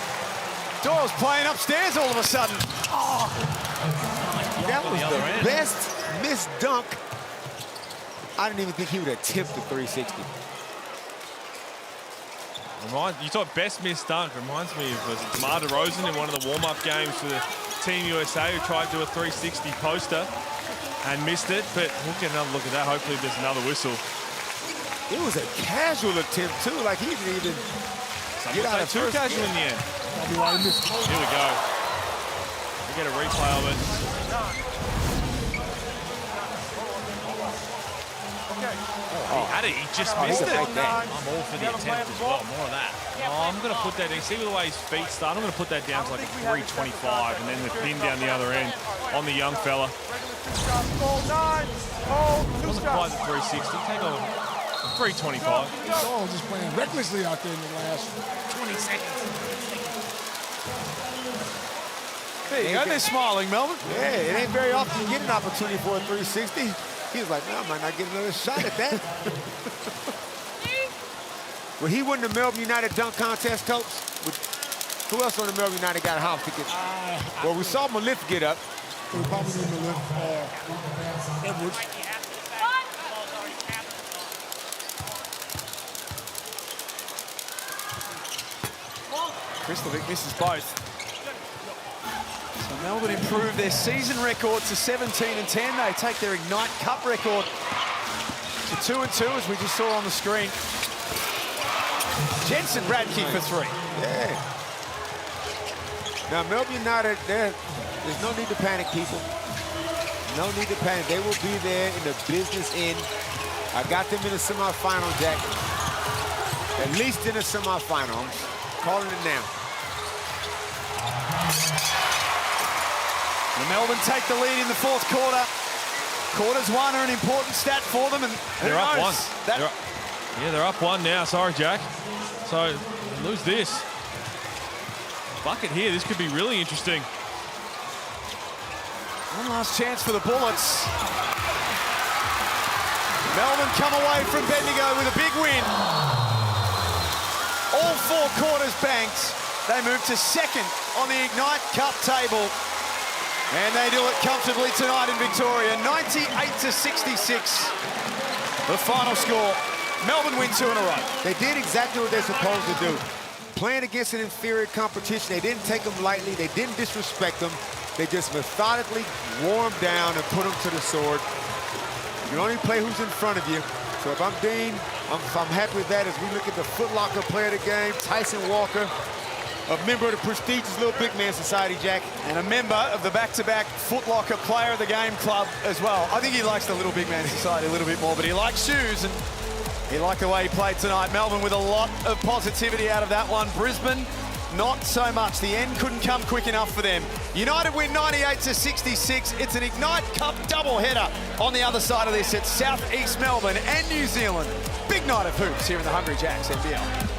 Doyle's playing upstairs all of a sudden. Oh. That was the best missed dunk. I didn't even think he would attempt the 360. You thought best missed dunk. Reminds me of Mar DeRozan in one of the warm-up games for the Team USA who tried to do a 360 poster and missed it. But we'll get another look at that. Hopefully there's another whistle. It was a casual attempt too. Like he didn't even get out of too casual in the end. Here we go. We get a replay of it. He had it, he just missed it. I'm all for the attempt as well, more of that. Oh, I'm going to put that in. See the way his feet start? I'm going to put that down to like a 325 and then the pin down the other end on the young fella. Wasn't quite the 360. Take on 325. Oh, just playing recklessly out there in the last 20 seconds. There you go, they're smiling, Melbourne. Yeah, it ain't very often you get an opportunity for a 360. He was like, no, I might not get another shot at that. Well, he won the Melbourne United dunk contest, Coach. Who else on the Melbourne United got a house ticket? Well, we saw Malif get up. We probably need Malif, Edwards. Kristovic misses both. So Melbourne improve their season record to 17-10. They take their Ignite Cup record to 2-2, as we just saw on the screen. Jensen Bradke for 3. Yeah. Now, Melbourne United, there's no need to panic, people. No need to panic. They will be there in the business end. I got them in the semifinal, Jack. At least in the semifinal. I'm calling it now. The Melbourne take the lead in the fourth quarter. Quarters one are an important stat for them, and they're up one. They're up one now. Sorry, Jack. So lose this bucket here. This could be really interesting. One last chance for the Bullets. Melbourne come away from Bendigo with a big win. All 4 quarters banked. They move to second on the Ignite Cup table. And they do it comfortably tonight in Victoria, 98-66. The final score. Melbourne win 2 in a row. They did exactly what they're supposed to do. Playing against an inferior competition, they didn't take them lightly. They didn't disrespect them. They just methodically wore them down and put them to the sword. You only play who's in front of you. So if I'm Dean, I'm happy with that as we look at the Foot Locker player of the game, Tyson Walker. A member of the prestigious Little Big Man Society, Jack. And a member of the back-to-back Foot Locker Player of the Game Club as well. I think he likes the Little Big Man Society a little bit more, but he likes shoes, and He liked the way he played tonight. Melbourne with a lot of positivity out of that one. Brisbane, not so much. The end couldn't come quick enough for them. United win 98-66. It's an Ignite Cup doubleheader on the other side of this. It's South East Melbourne and New Zealand. Big night of hoops here in the Hungry Jacks NBL.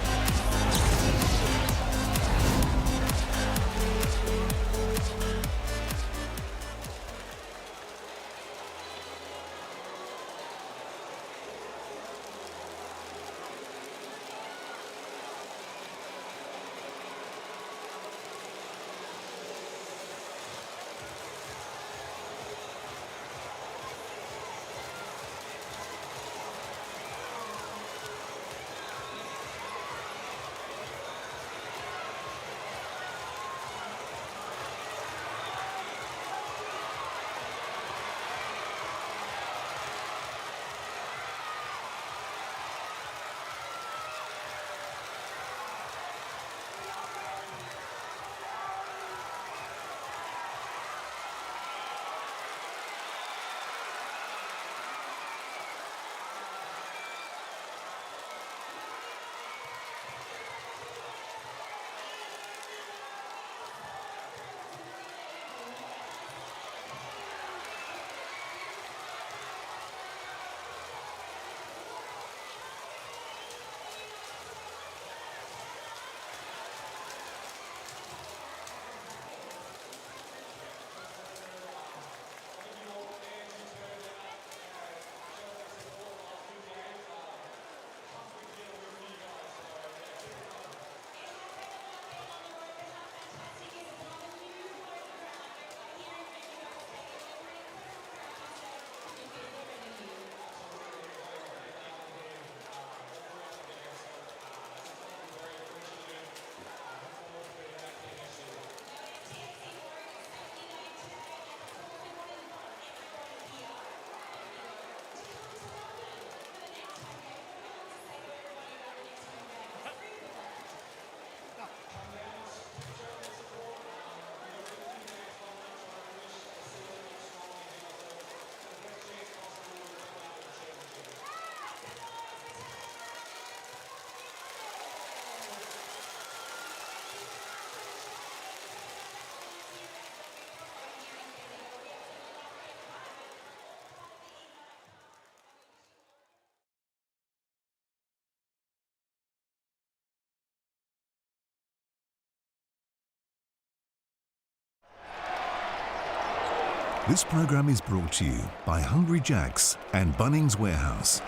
This program is brought to you by Hungry Jacks and Bunnings Warehouse.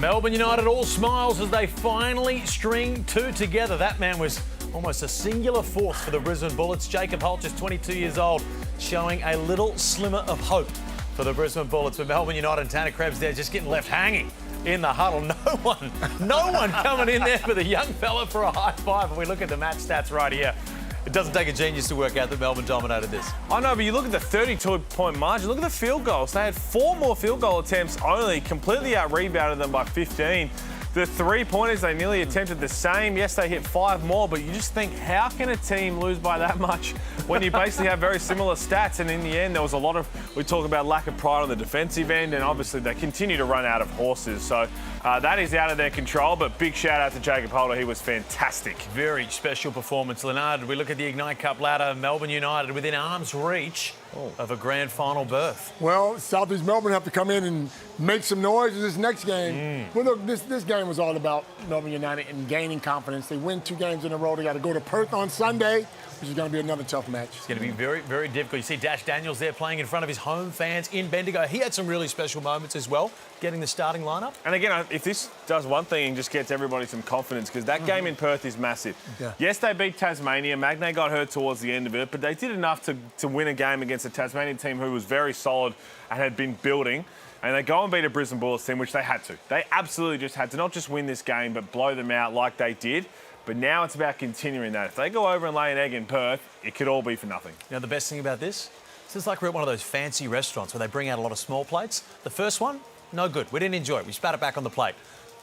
Melbourne United all smiles as they finally string two together. That man was almost a singular force for the Brisbane Bullets. Jacob Holt, just 22 years old, showing a little slimmer of hope for the Brisbane Bullets. But Melbourne United and Tanner Krebs there just getting left hanging in the huddle. No one coming in there for the young fella for a high five. And we look at the match stats right here. It doesn't take a genius to work out that Melbourne dominated this. I know, but you look at the 32-point margin, look at the field goals. They had 4 more field goal attempts only, completely out-rebounded them by 15. The three-pointers, they nearly attempted the same. Yes, they hit 5 more, but you just think, how can a team lose by that much when you basically have very similar stats? And in the end, there was a lot of, we talk about lack of pride on the defensive end, and obviously they continue to run out of horses. So that is out of their control, but big shout out to Jacob Holder. He was fantastic. Very special performance. Leonard, we look at the Ignite Cup ladder. Melbourne United within arm's reach of a grand final berth. Well, South East Melbourne have to come in and make some noise in this next game. Well, look, this game was all about Melbourne United and gaining confidence. They win 2 games in a row. They got to go to Perth on Sunday, which is going to be another tough match. It's going to be very, very difficult. You see Dash Daniels there playing in front of his home fans in Bendigo. He had some really special moments as well, getting the starting lineup. And again, if this does one thing and just gets everybody some confidence, because that game in Perth is massive. Yeah. Yes, they beat Tasmania. Magnay got hurt towards the end of it, but they did enough to win a game against a Tasmanian team who was very solid and had been building. And they go and beat a Brisbane Bullets team, which they had to. They absolutely just had to not just win this game, but blow them out like they did. But now it's about continuing that. If they go over and lay an egg in Perth, it could all be for nothing. You know, the best thing about this is like we're at one of those fancy restaurants where they bring out a lot of small plates. The first one, no good. We didn't enjoy it. We spat it back on the plate.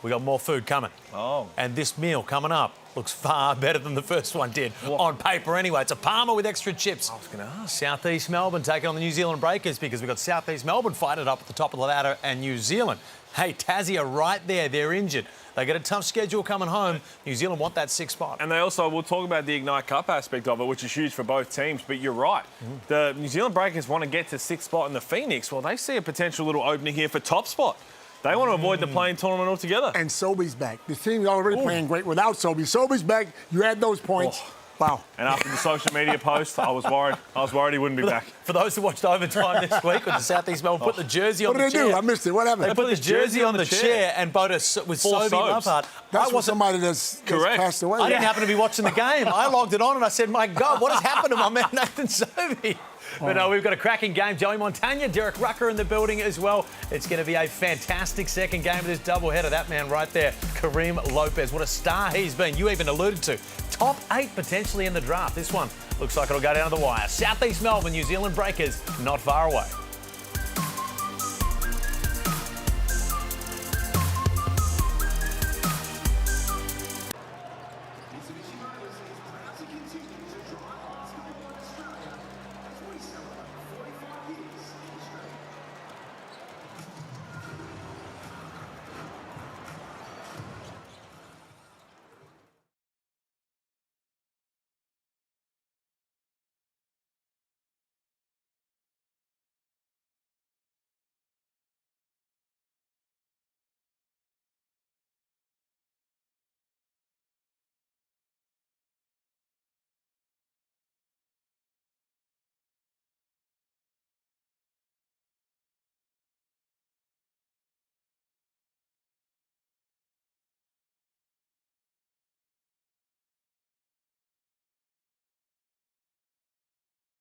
We got more food coming. Oh. And this meal coming up looks far better than the first one did on paper anyway. It's a Palmer with extra chips. I was going to ask. Southeast Melbourne taking on the New Zealand Breakers because we've got Southeast Melbourne fighting it up at the top of the ladder and New Zealand. Hey, Tassie are right there. They're injured. They get a tough schedule coming home. New Zealand want that 6th spot. And they also, we'll talk about the Ignite Cup aspect of it, which is huge for both teams. But you're right. The New Zealand Breakers want to get to 6th spot in the Phoenix. Well, they see a potential little opening here for top spot. They want to avoid the playing tournament altogether. And Sobey's back. The team's already playing great without Sobey. Sobey's back. You add those points. Wow. And after the social media post, I was worried. I was worried he wouldn't be back. For those who watched overtime this week with the Southeast Melbourne, put the jersey on the chair. What did they do? I missed it. What happened? They put the jersey on the chair and bowed us with Sobey Loveheart. That's what somebody that's passed away. I didn't happen to be watching the game. I logged it on and I said, my God, what has happened to my man Nathan Sobey? But no, we've got a cracking game. Joey Montagna, Derek Rucker in the building as well. It's going to be a fantastic second game of this doubleheader. That man right there, Kareem Lopez. What a star he's been. You even alluded to. Top 8 potentially in the draft. This one looks like it'll go down to the wire. Southeast Melbourne, New Zealand Breakers, not far away.